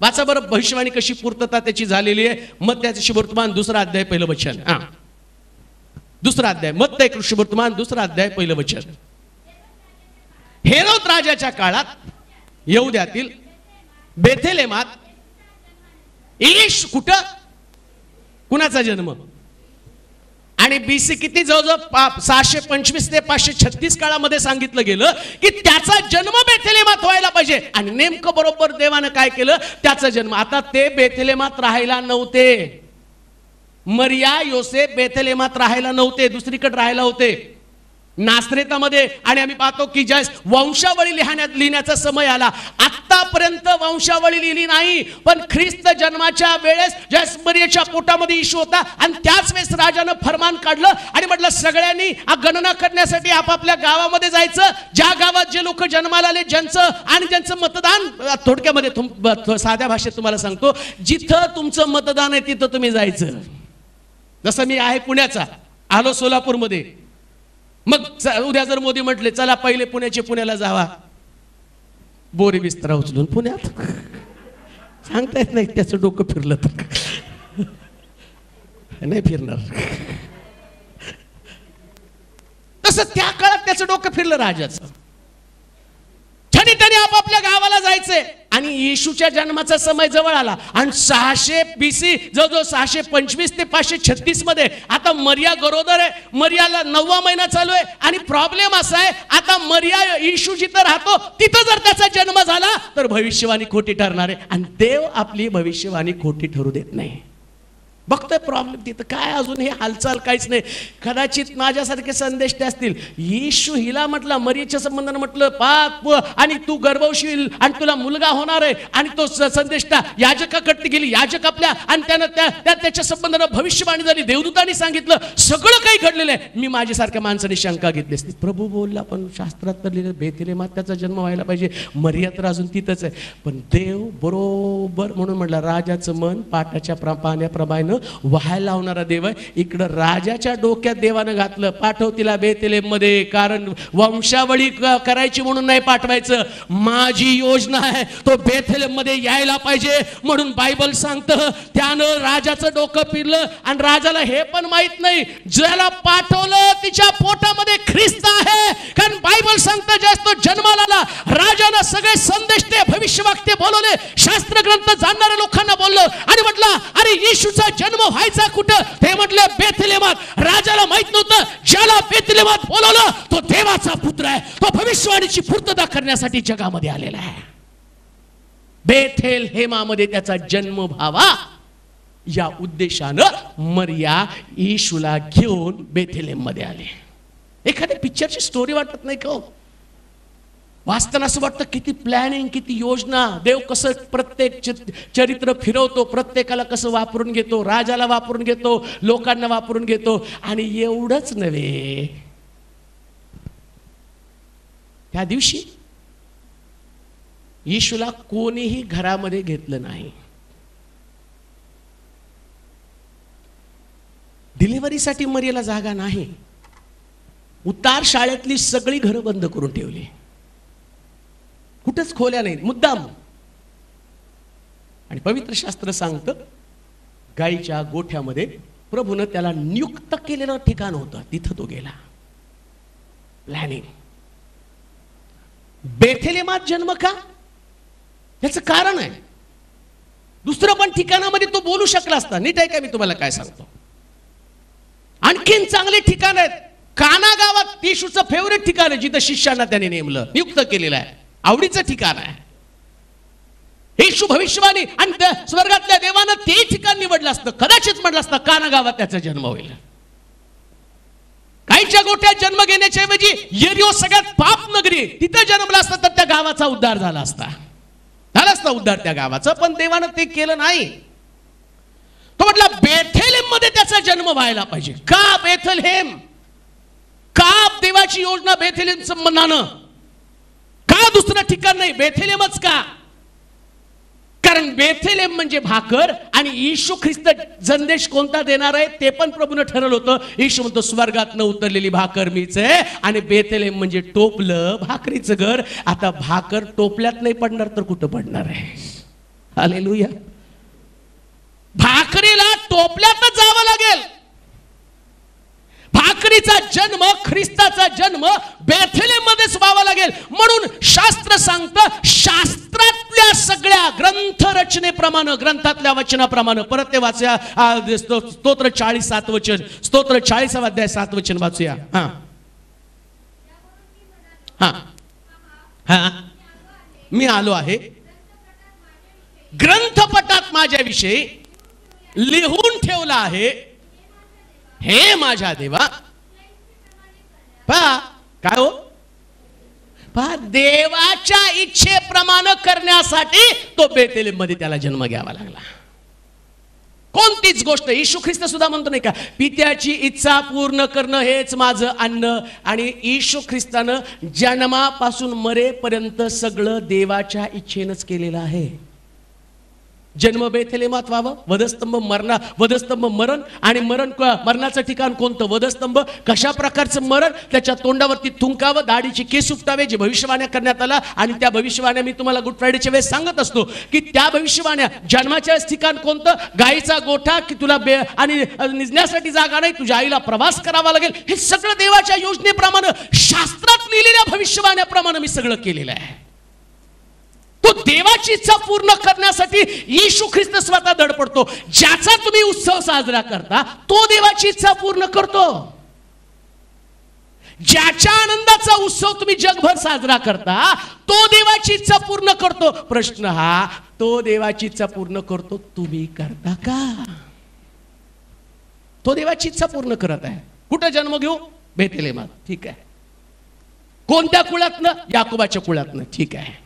वाचा बरं भविष्यवाणी कशी पूर्तता त्याची झालेली आहे. मत्ती शुभवर्तमान 2 अध्याय 1 वचन. 2 अध्याय मत्ती शुभवर्तमान 2 अध्याय 1 वचन. हेरोद राजाच्या काळात यहूद्यातील बेथलेहेमात येशू कुठं? कुणाचा जन्म? आणि BC किती जवळजवळ 625 ते 536 काळामध्ये सांगितलं गेलं की त्याचा जन्म बेथलेहेमात व्हायला पाहिजे. आणि नेमकं बरोबर देवानं काय केलं? त्याचा जन्म. आता ते बेथलेहेमात राहायला नव्हते. मरिया योसेफ बेथलेहेमात राहायला नव्हते, दुसरीकडे राहायला होते, नासरेतामध्ये. आणि आम्ही पाहतो की ज्या वंशावळी लिहिण्याचा समय आला, आतापर्यंत वंशावळी लिहिली नाही, पण ख्रिस्त जन्माच्या वेळेस ज्या मरियेच्या पोटामध्ये येशू होता आणि त्याच वेळेस राजानं फरमान काढलं आणि म्हटलं सगळ्यांनी गणना करण्यासाठी आपापल्या गावामध्ये जायचं. ज्या गावात जे लोक जन्माला आले, ज्यांचं मतदान, थोडक्यामध्ये साध्या भाषेत तुम्हाला सांगतो, जिथं तुमचं मतदान आहे तिथं तुम्ही जायचं. जसं मी आहे पुण्याचा, आलो सोलापूरमध्ये, मग उद्या जर मोदी म्हटले चला पहिले पुण्याला जावा, बोरी बिस्तरा उचलून पुण्यात, सांगता येत नाही. त्याचं डोकं फिरलं तर नाही फिरणार. तसं त्या काळात त्याचं डोकं फिरलं राजाचं. त्याने आपापल्या गावाला जायचंय. आणि येशूच्या जन्माचा समय जवळ आला आणि 600 BC जवळजवळ 625 ते 536 मध्ये आता मरिया गरोदर आहे. मरियाला 9वा महिना चालू आहे. आणि प्रॉब्लेम असा आहे, आता मरिया येशू जिथं राहतो तिथं जर त्याचा जन्म झाला तर भविष्यवाणी खोटी ठरणार आहे. आणि देव आपली भविष्यवाणी खोटी ठरू देत नाही. बघतोय प्रॉब्लेम तिथं काय, अजून हे हालचाल काहीच नाही. कदाचित माझ्यासारखे संदेष्टे असतील. येशू हिला म्हटलं, मरियेच्या संबंधानं म्हटलं पाप आणि तू गर्भवशी होईल आणि तुला मुलगा होणार आहे. आणि तो संदेष्टा याजकाकडे गेली, याजक आपल्या, आणि त्यानं त्याच्या संबंधानं भविष्यवाणी झाली, देवदूतांनी सांगितलं, सगळं काही घडलेलं आहे. मी माझ्यासारख्या माणसाने शंका घेतली असती. प्रभू बोलला, पण शास्त्रात तर लिहिलं बेथलेहेमात त्याचा जन्म व्हायला पाहिजे, मरिया तर अजून तिथंच आहे. पण देव बरोबर म्हणून म्हटलं, राजाचं मन पाटाच्या पाण्याप्रमाणे व्हायला लावणारा देव आहे. इकडं राजाच्या डोक्यात देवानं घातलं, पाठव तिला बेथलेहेम मध्ये, कारण वंशावळी करायची म्हणून नाही पाठवायचं, माझी योजना आहे, तो बेथलेहेम मध्ये यायला पाहिजे म्हणून बायबल सांगतं. त्यानं राजाचं डोकं फिरलं आणि राजाला हे पण माहित नाही ज्याला पाठवलं तिच्या पोटामध्ये ख्रिस्त आहे. कारण बायबल सांगतं ज्यास तो जन्माला आला, राजानं सगळे संदेष्टे भविष्यवक्ते बोलवले, शास्त्र ग्रंथ जाणणाऱ्या लोकांना बोललं आणि म्हटलं, अरे येशूचा जन्म व्हायचा कुठं? ते म्हटलं बेथलेहेमात. राजाला माहित नव्हतं ज्याला बेथलेहेमात बोलवलं तो देवाचा पुत्र आहे, तो भविष्यवाणीची पूर्तता करण्यासाठी जगामध्ये आलेला आहे. बेथलेहेमामध्ये त्याचा जन्म व्हावा या उद्देशानं मरिया येशूला घेऊन बेथलेहेम मध्ये आले. एखाद्या पिक्चरची स्टोरी वाटत नाही का? वाचताना असं वाटतं किती प्लॅनिंग, किती योजना. देव कसं प्रत्येक चरित्र फिरवतो, प्रत्येकाला कसं वापरून घेतो, राजाला वापरून घेतो, लोकांना वापरून घेतो. आणि एवढंच नव्हे, त्या दिवशी येशूला कोणीही घरामध्ये घेतलं नाही. डिलिव्हरीसाठी मरियेला जागा नाही. उतार शाळेतली सगळी घरं बंद करून ठेवली, कुठंच खोल्या नाही, मुद्दाम. आणि पवित्र शास्त्र सांगतं गाईच्या गोठ्यामध्ये प्रभूनं त्याला नियुक्त केलेलं ठिकाण होतं, तिथं तो गेला. प्लॅनिंग. बेथलेमात जन्म का? त्याचं कारण आहे. दुसरं पण ठिकाणामध्ये तो बोलू शकला असता. नीट आहे का मी तुम्हाला काय सांगतो? आणखीन चांगले ठिकाण आहेत. काना गावात येशूचं फेवरेट ठिकाण आहे, जिथं शिष्यांना त्याने नेमलं, नियुक्त केलेलं आहे, आवडीचं ठिकाण आहे. येशू भविष्यवाणी आणि स्वर्गातल्या देवानं ते ठिकाण निवडलं असतं, कदाचित म्हटलं असतं काना गावात त्याचा जन्म होईल. गाईच्या गोठ्यात जन्म घेण्याच्या ऐवजी येरिहो सगळ्यात पाप नगरी, तिथं जन्मला असता तर त्या गावाचा उद्धार झाला असता, उद्धार त्या गावाचा. पण देवानं ते केलं नाही. तो म्हटला बेथलेम मध्ये त्याचा जन्म व्हायला पाहिजे. का बेथलेम? का देवाची योजना बेथलेम संबंधानं? का दुसरं ठिकाण नाही, बेथलेमच का? कारण बेथलेम म्हणजे भाकर, आणि येशू ख्रिस्त संदेश कोणता देणार आहे ते पण प्रभूनं ठरवलं होतं. येशू म्हणतो स्वर्गातनं उतरलेली भाकर मीच आहे, आणि बेथलेम म्हणजे टोपलं, भाकरीचं घर. आता भाकर टोपल्यात नाही पडणार तर कुठं पडणार आहे? हालेलुया. भाकरीला टोपल्यातच जावं लागेल. भाकरीचा जन्म, ख्रिस्ताचा जन्म बेथलेम मध्येच व्हावा लागेल. म्हणून शास्त्र सांगतं, शास्त्रातल्या सगळ्या ग्रंथ रचनेप्रमाणे, ग्रंथातल्या वचनाप्रमाणे. परत ते वाचूया, स्तोत्र 40:7 वचन, स्तोत्र 40 अध्याय 7 वचन वाचूया. हा हा हा मी आलो आहे, ग्रंथपटात माझ्याविषयी लिहून ठेवला आहे, हे माझ्या देवा. पहा काय हो, पहा देवाच्या इच्छेप्रमाणे करण्यासाठी तो बेथलेम मध्ये त्याला जन्म घ्यावा लागला. कोणतीच गोष्ट, येशू ख्रिस्त सुद्धा म्हणतो नाही का, पित्याची इच्छा पूर्ण करणं हेच माझं अन्न. आणि येशू ख्रिस्तानं जन्मापासून मरेपर्यंत सगळं देवाच्या इच्छेनंच केलेलं आहे. जन्म बेथलेमात व्हावं, वधस्तंभ मरण, आणि मरणाचं ठिकाण कोणतं? वधस्तंभ. कशा प्रकारचं मरण? त्याच्या तोंडावरती थुंकावं, दाढीची केस उपटावे, जे भविष्यवाण्या करण्यात आला. आणि त्या भविष्यवाण्या मी तुम्हाला गुड फ्रायडेच्या वेळेस सांगत असतो की त्या भविष्यवाण्या, जन्माच्या ठिकाण कोणतं? गाईचा गोठा, की तुला आणि निजण्यासाठी जागा नाही, तुझ्या आईला प्रवास करावा लागेल. हे सगळं देवाच्या योजनेप्रमाणे, शास्त्रात लिहिलेल्या भविष्यवाण्याप्रमाणे मी सगळं केलेलं आहे. तो देवाची इच्छा पूर्ण करण्यासाठी येशू ख्रिस्त स्वतः धडपडतो. ज्याचा तुम्ही उत्सव साजरा करता तो देवाची इच्छा पूर्ण करतो. ज्याच्या आनंदाचा उत्सव तुम्ही जगभर साजरा करता तो देवाची इच्छा पूर्ण करतो. प्रश्न हा, तो देवाची इच्छा पूर्ण करतो, तुम्ही करता का? तो देवाची इच्छा पूर्ण करत आहे. कुठं जन्म घेऊ? बेथलेमात. ठीक आहे. कोणत्या कुळातनं? याकोबाच्या कुळातनं. ठीक आहे.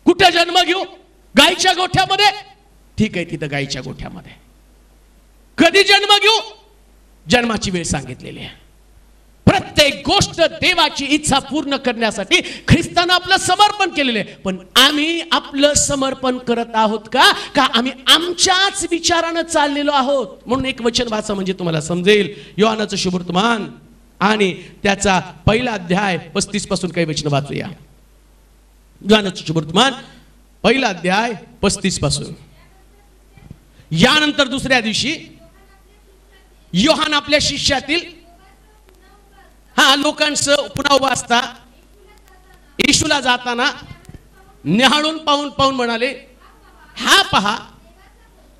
कुठे जन्म घेऊ? गाईच्या गोठ्यामध्ये. ठीक आहे, तिथं गाईच्या गोठ्यामध्ये. कधी जन्म घेऊ? जन्माची वेळ सांगितलेली आहे. प्रत्येक गोष्ट देवाची इच्छा पूर्ण करण्यासाठी ख्रिस्तानं आपलं समर्पण केलेलं आहे. पण आम्ही आपलं समर्पण करत आहोत का? का आम्ही आमच्याच विचारानं चाललेलो आहोत? म्हणून एक वचन वाचा म्हणजे तुम्हाला समजेल. योहानाचं शुभवर्तमान आणि त्याचा 1 अध्याय 35 पासून काही वचन वाचूया. योहानाचं शुभवर्तमान 1 अध्याय 35 पासून. यानंतर दुसऱ्या दिवशी योहान आपल्या शिष्यातील लोकांसह पुन्हा उभा असता येशूला जाताना निहाळून पाहून म्हणाले, हा पहा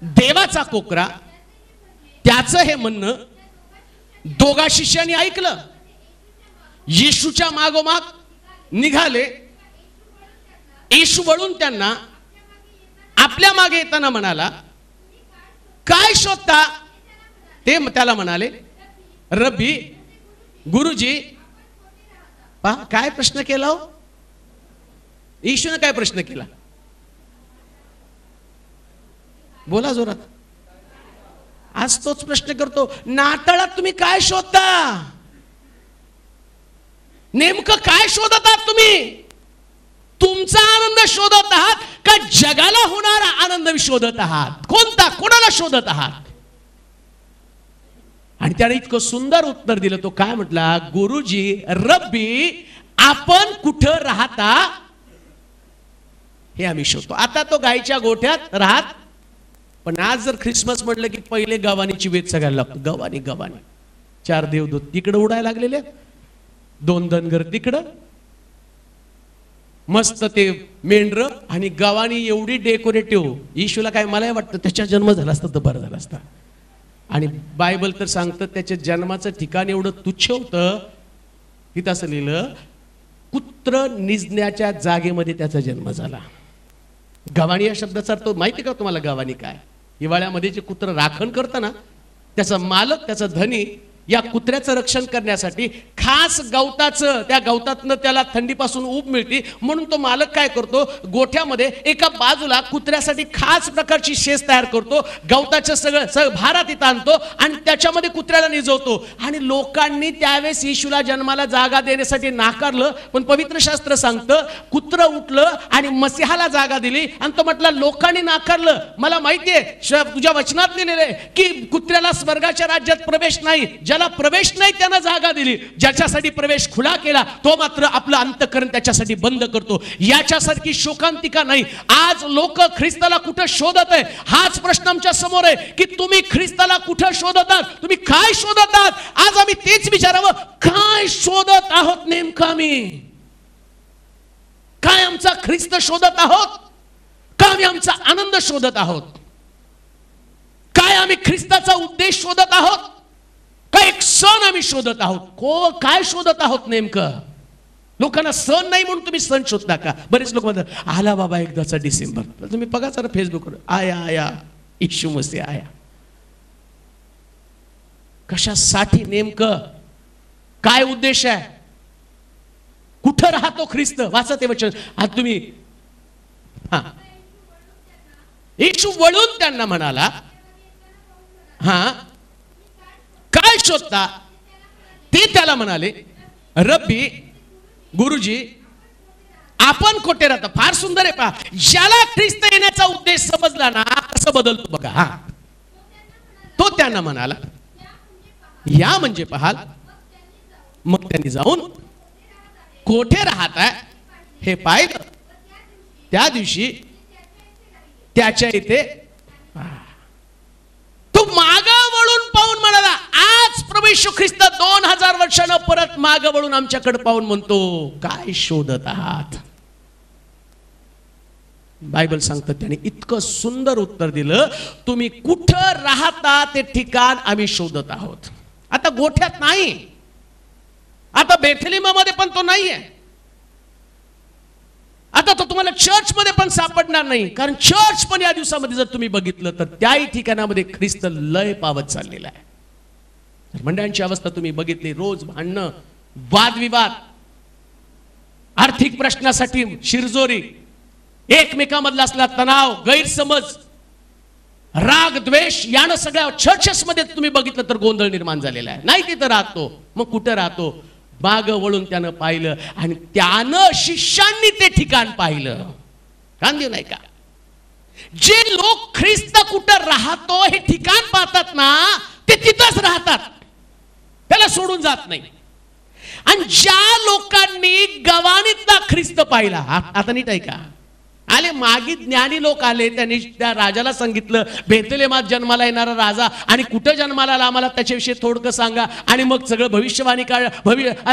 देवाचा कोकरा. त्याचं हे म्हणणं दोघा शिष्यांनी ऐकलं. येशूच्या मागोमाग निघाले. येशू वळून त्यांना आपल्या मागे येताना म्हणाला, काय शोधता? ते त्याला म्हणाले, रब्बी, गुरुजी. पहा काय प्रश्न केला हो येशूने. काय प्रश्न केला? बोला जोरात. आज तोच प्रश्न करतो. नाताळात तुम्ही काय शोधता? नेमकं काय शोधत आहात तुम्ही? तुमचा आनंद शोधत आहात का जगाला होणारा आनंद शोधत आहात? कोणता? कोणाला शोधत आहात? आणि त्याने इतकं सुंदर उत्तर दिलं. तो काय म्हटला, गुरुजी रब्बी आपण कुठं राहता हे आम्ही शोधतो. आता तो गायच्या गोठ्यात राहत, पण आज जर ख्रिसमस म्हटलं की पहिले गवानीची वेद सगळ्याला लागतो. गवानी गवानी 4 देवदूत तिकडं उडायला लागलेले, 2 धनगर तिकडं, मस्त ते मेंढर आणि गवानी एवढी डेकोरेटिव्ह. येशूला काय मला वाटतं त्याच्या जन्म झाला असता तर बरं झाला असता. आणि बायबल तर सांगतं त्याच्या जन्माचं ठिकाण एवढं तुच्छ होतं की तसं लिहिलं, कुत्र निजण्याच्या जागेमध्ये त्याचा जन्म झाला. गवाणी या शब्दाचा अर्थ माहिती का तुम्हाला? गवाणी काय? हिवाळ्यामध्ये जे कुत्र राखण करतं ना, त्याचा मालक, त्याचा धनी या कुत्र्याचं रक्षण करण्यासाठी खास गवताचं, त्या गवतातनं त्याला थंडीपासून ऊब मिळते म्हणून तो मालक काय करतो, गोठ्यामध्ये एका बाजूला कुत्र्यासाठी खास प्रकारची शेज तयार करतो, गवताचं सगळं भारा तिथं आणतो आणि त्याच्यामध्ये कुत्र्याला निजवतो. आणि लोकांनी त्यावेळेस येशूला जन्माला जागा देण्यासाठी नाकारलं, पण पवित्र शास्त्र सांगतं कुत्र उठलं आणि मसीहाला जागा दिली. आणि तो म्हटला लोकांनी नाकारलं, मला माहितीये तुझ्या वचनात लिहिलेलं आहे की कुत्र्याला स्वर्गाच्या राज्यात प्रवेश नाही, ज्याला प्रवेश नाही त्यांना जागा दिली, ज्याच्यासाठी प्रवेश खुला केला तो मात्र आपलं अंतःकरण त्याच्यासाठी बंद करतो. याच्यासारखी शोकांतिका नाही. आज लोक ख्रिस्ताला कुठं शोधत आहे हाच प्रश्न आमच्या समोर आहे की तुम्ही ख्रिस्ताला कुठं शोधत आहात, तुम्ही काय शोधत आहात? आज आम्ही तेच विचारावं, काय शोधत आहोत नेमकं आम्ही? काय आमचा ख्रिस्त शोधत आहोत? का आम्ही आमचा आनंद शोधत आहोत? काय आम्ही ख्रिस्ताचा उद्देश शोधत आहोत? काय एक सण आम्ही शोधत आहोत? काय शोधत आहोत नेमकं? लोकांना सण नाही म्हणून तुम्ही सण शोधता का? बरेच लोक म्हणतात आला बाबा एकदाचा डिसेंबर. तुम्ही बघा जरा फेसबुकवर, आया आया येशू मसीह आया. कशासाठी नेमकं? काय उद्देश आहे? कुठं राहतो ख्रिस्त? वाचा ते वचन. आज तुम्ही येशू वळून त्यांना म्हणाला, काय शोधता? ते त्याला म्हणाले रब्बी, गुरुजी आपण कुठे राहता? फार सुंदर आहे पहा. ज्याला ख्रिस्त येण्याचा उद्देश समजला ना कसं बदलतो बघा. तो त्यांना म्हणाला या म्हणजे पाहाल. मग त्यांनी जाऊन कोठे राहताय हे पाहिलं. त्या दिवशी त्याच्या इथे तो मागं वळून पाहून म्हणाला, आज प्रभू येशू ख्रिस्त 2000 वर्षानं परत मागं वळून आमच्याकडे पाहून म्हणतो काय शोधत आहात? बायबल सांगतं त्याने इतकं सुंदर उत्तर दिलं, तुम्ही कुठं राहता ते ठिकाण आम्ही शोधत आहोत. आता गोठ्यात नाही, आता बेथलेहममध्ये पण तो नाहीये, आता तो तुम्हाला चर्च मध्ये पण सापडणार नाही. कारण चर्च पण या दिवसामध्ये जर तुम्ही बघितलं तर त्याही ठिकाणामध्ये ख्रिस्त लय पावत चाललेला आहे. मंडळांची अवस्था तुम्ही बघितली, रोज भांडणं, वादविवाद, आर्थिक प्रश्नासाठी शिरजोरी, एकमेकांमधला असला तणाव, गैरसमज, राग, द्वेष यानं सगळ्या चर्चेस मध्ये तुम्ही बघितलं तर गोंधळ निर्माण झालेला आहे. नाही तिथं राहतो, मग कुठं राहतो? मागं वळून त्यानं पाहिलं आणि त्यानं शिष्यांनी ते ठिकाण पाहिलं. कांदेव नाही का? जे लोक ख्रिस्त कुठं राहतो हे ठिकाण पाहतात ना ते तिथंच राहतात, त्याला सोडून जात नाही. आणि ज्या लोकांनी गवानीतला ख्रिस्त पाहिला, आता नीट आहे का? आले मागे ज्ञानी लोक आले, त्यांनी त्या राजाला सांगितलं बेथलेहमात जन्माला येणारा राजा आणि कुठं जन्माला आला आम्हाला त्याच्याविषयी थोडकं सांगा. आणि मग सगळं भविष्यवाणी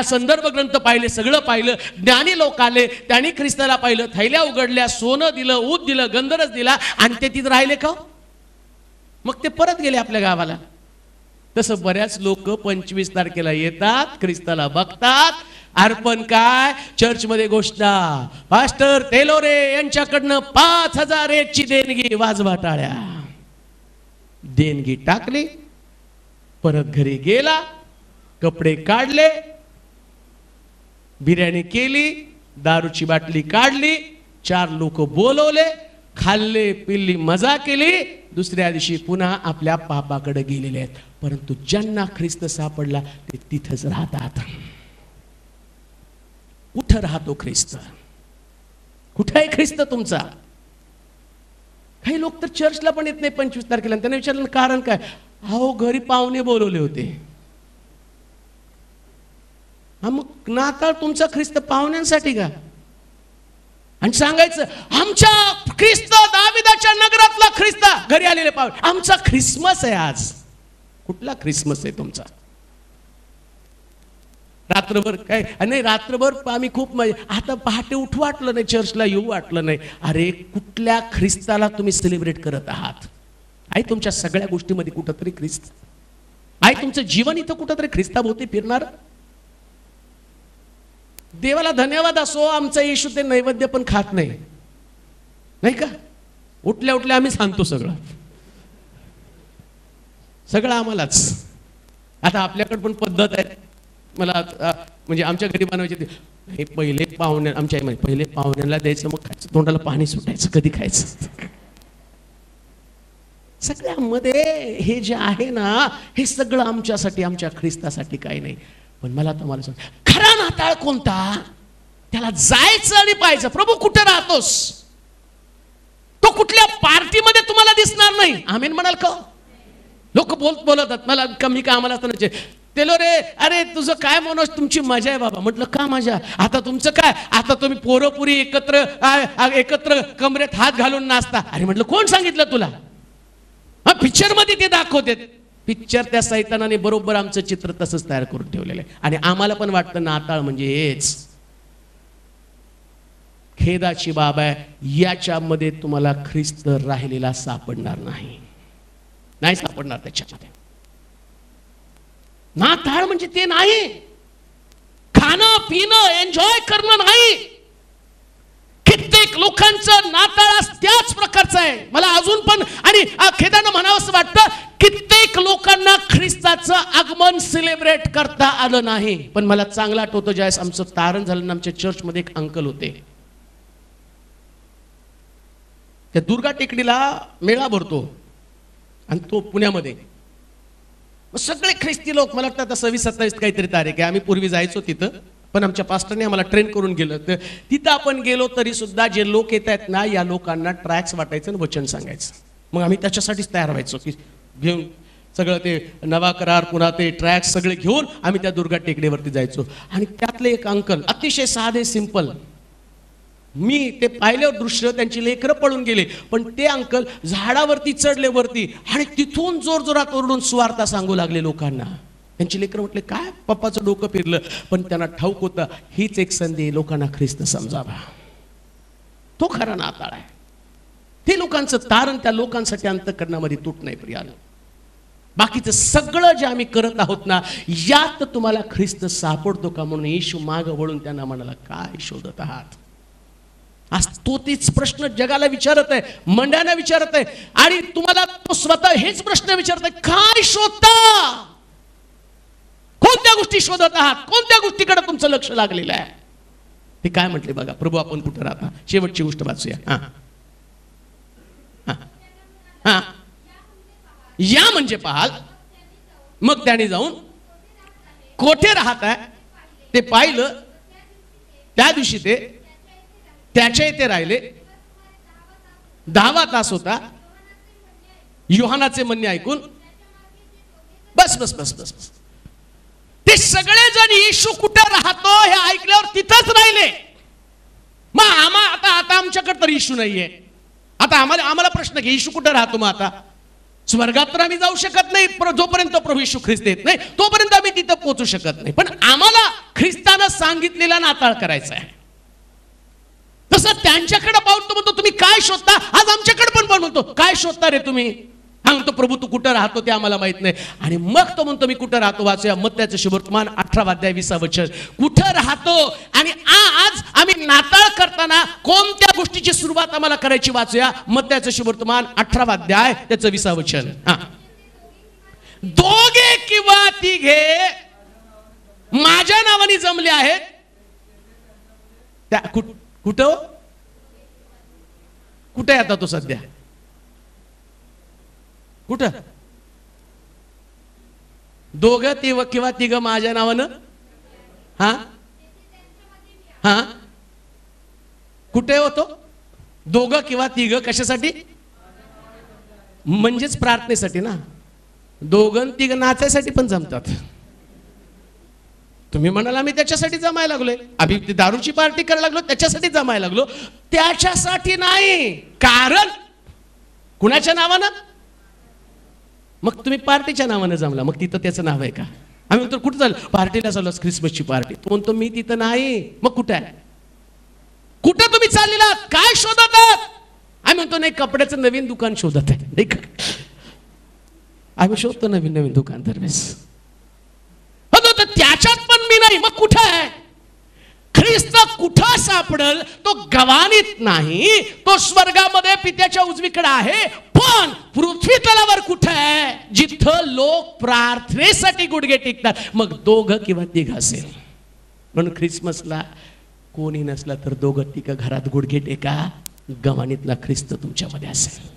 संदर्भ ग्रंथ पाहिले, सगळं पाहिलं. ज्ञानी लोक आले, त्यांनी ख्रिस्ताला पाहिलं, थैल्या उघडल्या, सोनं दिलं, ऊद दिलं, गंधरस दिला आणि ते तिथं राहिले का? मग ते परत गेले आपल्या गावाला. तसं बऱ्याच लोक 25 तारखेला येतात, ख्रिस्ताला बघतात, अर्पण काय? चर्च मध्ये घोषणा, पास्टर तेलोरे यांच्याकडनं 5000 ची देणगी, वाजवा टाळ्या. देणगी टाकली, परत घरी गेला, कपडे काढले, बिर्याणी केली, दारूची बाटली काढली, 4 लोक बोलवले, खाल्ले पिल्ली, मजा केली. दुसऱ्या दिवशी पुन्हा आपल्या पापाकडे गेलेले आहेत. परंतु ज्यांना ख्रिस्त सापडला ते तिथंच राहतात. कुठं राहतो ख्रिस्त? कुठं आहे ख्रिस्त तुमचा? काही लोक तर चर्चला पण येत नाही 25 तारखेला. त्यांना विचारलं कारण काय?
अहो घरी पाहुणे बोलवले होते. हा मग नाताळ तुमचा ख्रिस्त पाहुण्यांसाठी का? आणि सांगायचं आमच्या ख्रिस्त दाविदाच्या नगरातला ख्रिस्त घरी आलेले पाहुणे, आमचा ख्रिसमस आहे आज. कुठला ख्रिसमस आहे तुमचा? रात्रभर काय नाही, रात्रभर आम्ही खूप आता पहाटे उठू वाटलं नाही, चर्चला येऊ वाटलं नाही. अरे कुठल्या ख्रिस्ताला तुम्ही सेलिब्रेट करत आहात? आहे तुमच्या सगळ्या गोष्टीमध्ये कुठंतरी ख्रिस्त आहे? तुमचं जीवन इथं कुठंतरी ख्रिस्ताभोवती फिरणार? देवाला धन्यवाद असो, आमचा येशू ते नैवेद्य पण खात नाही, नाही का? उठल्या उठल्या आम्ही सांगतो सगळं आम्हालाच. आता आपल्याकडे पण पद्धत आहे, मला म्हणजे आमच्या घरी बनवायचे हे पहिले पाहुणे, आमच्या आईमध्ये पहिले पाहुण्याला द्यायचं, मग खायचं, तोंडाला पाणी सुटायचं, कधी खायचं. सगळ्यामध्ये हे जे आहे ना, हे सगळं आमच्यासाठी, आमच्या ख्रिस्तासाठी काही नाही. पण मला तुम्हाला सांग, खरा नाताळ कोणता? त्याला जायचं आणि पाहायचं, प्रभू कुठे राहतोस? तो कुठल्या पार्टीमध्ये तुम्हाला दिसणार नाही. आमेन म्हणाल का? लोक बोलतात मला कमी का आम्हाला असताना तेलो रे, अरे तुझं काय मनोज, तुमची मजा आहे बाबा. म्हटलं का मजा? आता तुमचं काय, आता तुम्ही पोरपुरी एकत्र कमरेत हात घालून नाचता. अरे म्हटलं कोण सांगितलं तुला? हा पिक्चर मध्ये ते दाखवतात. पिक्चर त्या सैतानाने बरोबर आमचं चित्र तसंच तयार करून ठेवलेलं आहे. आणि आम्हाला पण वाटतं नाताळ म्हणजे हेच. खेदाची बाब आहे, याच्यामध्ये तुम्हाला ख्रिस्त राहिलेला सापडणार नाही, नाही सापडणार त्याच्यामध्ये. नाताळ म्हणजे ते नाही, खाणं पिणं एन्जॉय करणं नाही. कित्येक लोकांचं नाताळ त्याच प्रकारचं आहे. मला अजून पण आणि खेदानं म्हणावं असं वाटतं, कित्येक लोकांना ख्रिस्ताचं आगमन सेलिब्रेट करता आलं नाही. पण मला चांगलं आठवतं, ज्यावेळेस आमचं तारण झालं, आमच्या चर्चमध्ये एक अंकल होते. त्या दुर्गा टेकडीला मेळा भरतो आणि तो पुण्यामध्ये. सगळे ख्रिस्ती लोक, मला वाटतं आता 26-27 काहीतरी तारीख आहे, आम्ही पूर्वी जायचो तिथं, पण आमच्या पास्टरने आम्हाला ट्रेन करून गेलं. तिथं आपण गेलो तरी सुद्धा जे लोक येत आहेत ना, या लोकांना ट्रॅक्स वाटायचं आणि वचन सांगायचं. मग आम्ही त्याच्यासाठीच तयार व्हायचो की घेऊन सगळं ते नवा करार, पुन्हा ते ट्रॅक्स सगळे घेऊन आम्ही त्या दुर्गा टेकडीवरती जायचो. आणि त्यातले एक अंकल अतिशय साधे सिंपल, मी ते पाहिल्यावर दृश्य, त्यांची लेकरं पळून गेले, पण ते अंकल झाडावरती चढले वरती आणि तिथून जोर जोरात ओरडून सुवार्ता सांगू लागले लोकांना. त्यांची लेकरं म्हटले काय, पप्पाचं डोकं फिरलं. पण त्यांना ठाऊक होतं हीच एक संधी लोकांना ख्रिस्त समजावा. तो खरा नाताळ आहे. ते लोकांचं तारण त्या लोकांसाठी अंतःकरणामध्ये तुट नाही प्रियानो. बाकीचं सगळं जे आम्ही करत आहोत ना, यात तुम्हाला ख्रिस्त सापडतो का म्हणून येशू माग वळून त्यांना म्हणाला, काय शोधत आहात? आज तो तेच प्रश्न जगाला विचारत आहे, मंडळांना विचारत आहे, आणि तुम्हाला तो स्वतः हेच प्रश्न विचारत आहे, काय शोधता? कोणत्या गोष्टी शोधत आहात? कोणत्या गोष्टीकडे तुमचं लक्ष लागलेलं आहे? ते काय म्हटले बघा, प्रभू आपण कुठे राहता? शेवटची गोष्ट वाचूया. या म्हणजे पाहाल. मग त्याने जाऊन कोठे राहत आहे ते पाहिलं. त्या दिवशी ते त्याच्या इथे राहिले. 10 तास होता. योहानाचे म्हणणे ऐकून बस बस बस बस बस ते सगळेजण येशू कुठे राहतो हे ऐकल्यावर तिथंच राहिले. मग आता आमच्याकडे तर येशू नाहीये. आता आम्हाला प्रश्न घे, येशू कुठे राहतो? मग आता स्वर्गात तर आम्ही जाऊ शकत नाही, जोपर्यंत प्रभू येशू ख्रिस्त येत नाही तोपर्यंत आम्ही तिथं पोहोचू शकत नाही. पण आम्हाला ख्रिस्तानं सांगितलेला नाताळ करायचा आहे. तसं त्यांच्याकडे पाहून तो म्हणतो तुम्ही काय शोधता? आज आमच्याकडे पण म्हणतो काय शोधता रे तुम्ही? हा म्हणतो प्रभू तू कुठं राहतो ते आम्हाला माहित नाही. आणि मग तो म्हणतो मी कुठं राहतो. वाचूया मत्त्याचं शुभवर्तमान 18 अध्याय 20 वचन. कुठं राहतो? आणि आज आम्ही नाताळ करताना कोणत्या गोष्टीची सुरुवात आम्हाला करायची? वाचूया मत्त्याचं शुभवर्तमान 18 अध्याय त्याचं 20 वचन. दोघे किंवा तिघे माझ्या नावाने जमले आहेत. त्या कुठं कुठे आता तो सध्या? कुठं? दोघं किंवा तिघं माझ्या नावानं. हा हा कुठे होतो? दोघं किंवा तिघं कशासाठी? म्हणजेच प्रार्थनेसाठी ना.
दोघं तिघ नाचायसाठी पण जमतात. तुम्ही म्हणाला मी त्याच्यासाठी जमायला लागलोय, आम्ही ती दारूची पार्टी करायला लागलो त्याच्यासाठी जमायला लागलो, त्याच्यासाठी नाही. कारण कुणाच्या नावानं? मग तुम्ही पार्टीच्या नावानं जमला, मग तिथं त्याचं नाव आहे का? आम्ही म्हणतो कुठं चाललो? पार्टीला चाललो, क्रिसमसची पार्टी. तो म्हणतो मी तिथं नाही. मग कुठं आहे? कुठं तुम्ही चाललेला? काय शोधत आहात? आम्ही म्हणतो नाही, कपड्याचं नवीन दुकान शोधत आहे. नाही का? आम्ही शोधतो नवीन नवीन दुकान दरवेळेस. तर त्याच्यात पण मी नाही. मग कुठं आहे? ख्रिस्त कुठं सापडल? तो गवानीत नाही, तो स्वर्गामध्ये पित्याच्या उजवीकडे आहे. पण पृथ्वी तलावर कुठं आहे? जिथं लोक प्रार्थनेसाठी गुडघे टेकतात. मग दोघं किंवा तिघ असेल. म्हणून ख्रिसमसला कोणी नसला तर दोघं तिघ घरात गुडघे टेका. गवानीतला ख्रिस्त तुमच्यामध्ये असेल.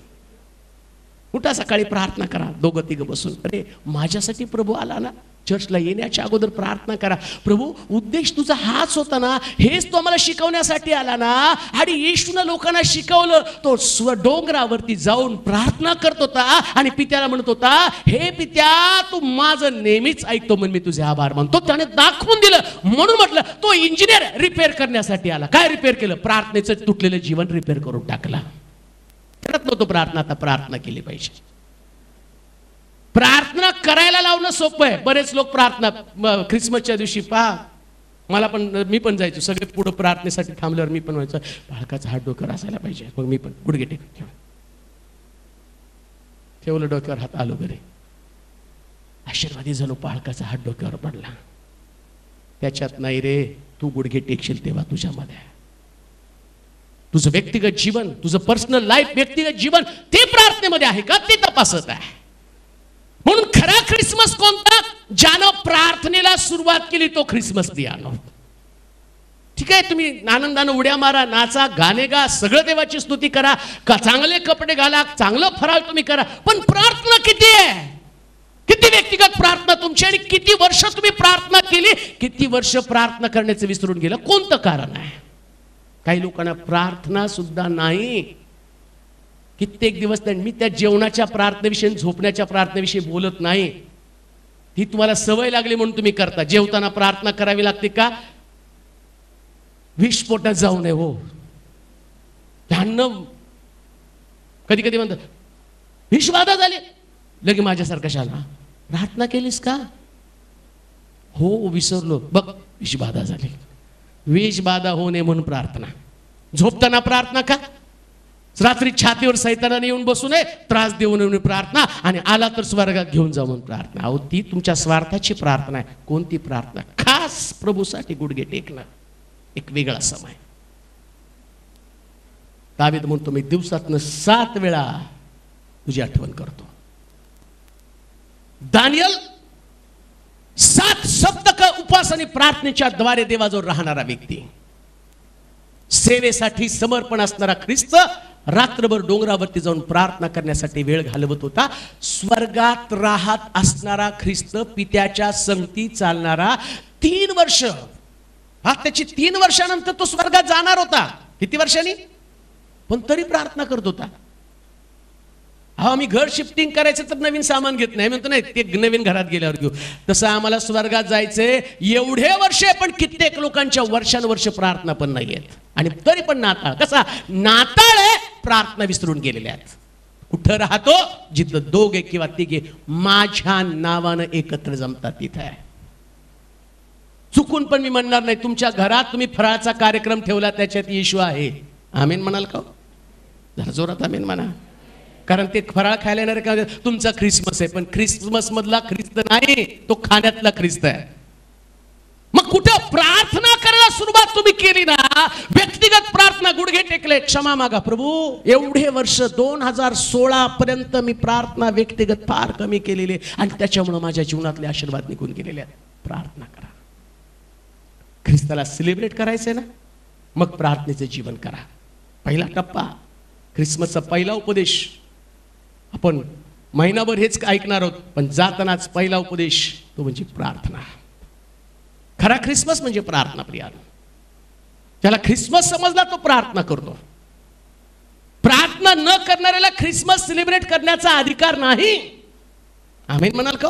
उठा, सकाळी प्रार्थना करा दोघं तिघ बसून. अरे माझ्यासाठी प्रभू आला ना. चर्चला येण्याच्या अगोदर प्रार्थना करा. प्रभू उद्देश तुझा हाच होता ना, हेच तो आम्हाला शिकवण्यासाठी आला ना. आणि येशूनं लोकांना शिकवलं. तो डोंगरावरती जाऊन प्रार्थना करत होता आणि पित्याला म्हणत होता, हे पित्या तू माझं नेहमीच ऐकतो म्हणून मी तुझे आभार मानतो. त्याने दाखवून दिलं. म्हणून म्हटलं तो इंजिनियर रिपेअर करण्यासाठी आला. काय रिपेअर केलं? प्रार्थनेचं तुटलेलं जीवन रिपेअर करून टाकला. करत नव्हतो प्रार्थना, आता प्रार्थना केली पाहिजे. प्रार्थना करायला लावणं सोपं आहे. बरेच लोक प्रार्थना ख्रिसमसच्या दिवशी पहा, मला पण, मी पण जायचो. सगळे पुढे प्रार्थनेसाठी थांबल्यावर मी पण व्हायचं, बाळकाचा हात डोक्यावर असायला पाहिजे. मग मी पण गुडघे टेकून ठेवलं डोक्यावर हात, आलो घरी. आशीर्वादी झालो. बाळकाचा हात डोक्यावर पडला. त्याच्यात नाही रे, तू गुडघे टेकशील तेव्हा तुझ्यामध्ये तुझं व्यक्तिगत जीवन, तुझं पर्सनल लाईफ, व्यक्तिगत जीवन ते प्रार्थनेमध्ये आहे का ते तपासत आहे. म्हणून खरा ख्रिसमस कोणता? ज्यानं प्रार्थनेला सुरुवात केली तो ख्रिसमस दियानो. ठीक आहे, तुम्ही आनंदानं उड्या मारा, नाचा, गाणे गा, सगळं देवाची स्तुती करा, का चांगले कपडे घाला, चांगलं फराळ तुम्ही करा. पण प्रार्थना किती आहे? किती व्यक्तिगत प्रार्थना तुमची? आणि किती वर्ष तुम्ही प्रार्थना केली? किती वर्ष प्रार्थना करण्याचं विसरून गेलं? कोणतं कारण आहे? काही लोकांना प्रार्थना सुद्धा नाही. कित्येक दिवस मी त्या जेवणाच्या प्रार्थनेविषयी, झोपण्याच्या प्रार्थनेविषयी बोलत नाही. ती तुम्हाला सवय लागली म्हणून तुम्ही करता. जेवताना प्रार्थना करावी लागते का? विस्फोटात जाऊ नये. हो, अन्न कधी कधी म्हणतात विषबाधा झाली, लगे माझ्यासारखा शाला प्रार्थना केलीस का? हो विसरलो. बघ विषबाधा झाली. विषबाधा होऊ नये म्हणून प्रार्थना. झोपताना प्रार्थना का? रात्री छातीवर सैतानाने येऊन बसू नये, त्रास देऊ नये प्रार्थना. आणि आला तर स्वर्गात घेऊन जाऊ म्हणून प्रार्थना. अहो ती तुमच्या स्वार्थाची प्रार्थना आहे. कोणती प्रार्थना? खास प्रभूसाठी गुडघे टेकणं, एक वेगळा समय. दावीद म्हणतो मी दिवसातनं 7 वेळा तुझी आठवण करतो. दानियल 7 सप्तक उपवास आणि प्रार्थनेच्या द्वारे देवाजवळ राहणारा व्यक्ती, सेवेसाठी समर्पण असणारा ख्रिस्त रात्रभर डोंगरावरती जाऊन प्रार्थना करण्यासाठी वेळ घालवत होता. स्वर्गात राहत असणारा ख्रिस्त, पित्याच्या संगती चालणारा 3 वर्ष. हा त्याची 3 वर्षानंतर तो स्वर्गात जाणार होता. किती वर्षांनी? पण तरी प्रार्थना करत होता. हा आम्ही घर शिफ्टिंग करायचं तर नवीन सामान घेत नाही म्हणतो, नाही ते नवीन घरात गेल्यावर घेऊ. तसं आम्हाला स्वर्गात जायचंय. एवढे वर्ष, पण कित्येक लोकांच्या वर्षानुवर्ष प्रार्थना पण नाही आहेत. आणि तरी पण नाताळ कसा? नाताळ आहे, प्रार्थना विसरून गेलेल्या आहेत. कुठं राहतो? जिथं 2 किंवा 3 माझ्या नावानं एकत्र जमतात तिथं आहे. चुकून पण मी म्हणणार नाही तुमच्या घरात तुम्ही फराळाचा कार्यक्रम ठेवला त्याच्यात येशू आहे. आमेन म्हणाल का? जरा जोरात आमेन म्हणा. कारण ते फराळ खायला येणार का? तुमचा ख्रिसमस आहे, पण ख्रिसमस मधला ख्रिस्त नाही, तो खाण्यातला ख्रिस्त आहे. मग कुठं प्रार्थना करायला सुरुवात तुम्ही केली ना, व्यक्तिगत प्रार्थना, गुडघे टेकले, क्षमा मागा. प्रभू एवढे वर्ष 2016 पर्यंत मी प्रार्थना व्यक्तिगत फार कमी केलेली आणि त्याच्यामुळे माझ्या जीवनातले आशीर्वाद निघून गेलेले आहेत. प्रार्थना करा. ख्रिस्ताला सेलिब्रेट करायचंय ना, मग प्रार्थनेचं जीवन करा. पहिला टप्पा ख्रिसमसचा पहिला उपदेश. आपण महिनाभर हेच ऐकणार आहोत, पण जातानाच पहिला उपदेश तो म्हणजे प्रार्थना. खरा ख्रिसमस म्हणजे प्रार्थना. प्रियानो, ज्याला ख्रिसमस समजला तो प्रार्थना करतो. प्रार्थना न करणाऱ्याला ख्रिसमस सेलिब्रेट करण्याचा अधिकार नाही. आमेन म्हणाल का?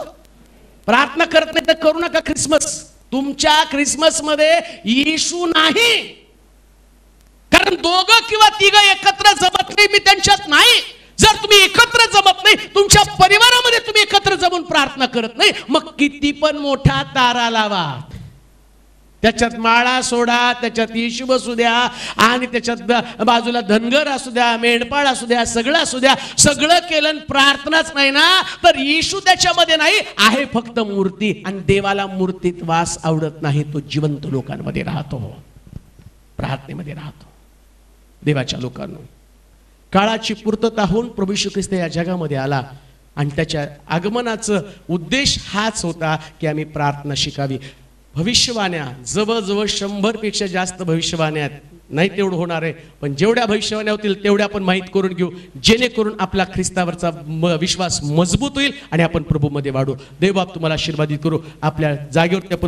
प्रार्थना करत नाही तर करू नका ख्रिसमस. तुमच्या ख्रिसमस मध्ये येशू नाही, कारण दोघं किंवा तिघं एकत्र जमत नाही, मी त्यांच्यात नाही. जर तुम्ही एकत्र जमत नाही, तुमच्या परिवारामध्ये तुम्ही एकत्र जमून प्रार्थना करत नाही, मग किती पण मोठा तारा लावा, त्याच्यात माळा सोडा, त्याच्यात येशू बसू द्या, आणि त्याच्यात बाजूला धनगर असू द्या, मेंढपाळ असू द्या, सगळं असू द्या, सगळं केलं प्रार्थनाच नाही ना, तर येशू त्याच्यामध्ये नाही, आहे फक्त मूर्ती. आणि देवाला मूर्तीत वास आवडत नाही, तो जिवंत लोकांमध्ये राहतो, प्रार्थनेमध्ये राहतो. देवाच्या लोकांनो, काळाची पूर्तता होऊन प्रभू येशू ख्रिस्त या जगामध्ये आला, आणि त्याच्या आगमनाचा उद्देश हाच होता की आम्ही प्रार्थना शिकावी. भविष्यवाण्या जवळजवळ 100 पेक्षा जास्त भविष्यवाण्या आहेत, नाही तेवढं होणार आहे, पण जेवढ्या भविष्यवाण्या होतील तेवढ्या आपण माहीत करून घेऊ, जेणेकरून आपला ख्रिस्तावरचा विश्वास मजबूत होईल आणि आपण प्रभूमध्ये वाढू. देव बाप तुम्हाला आशीर्वादित करू. आपल्या जागेवरती आपण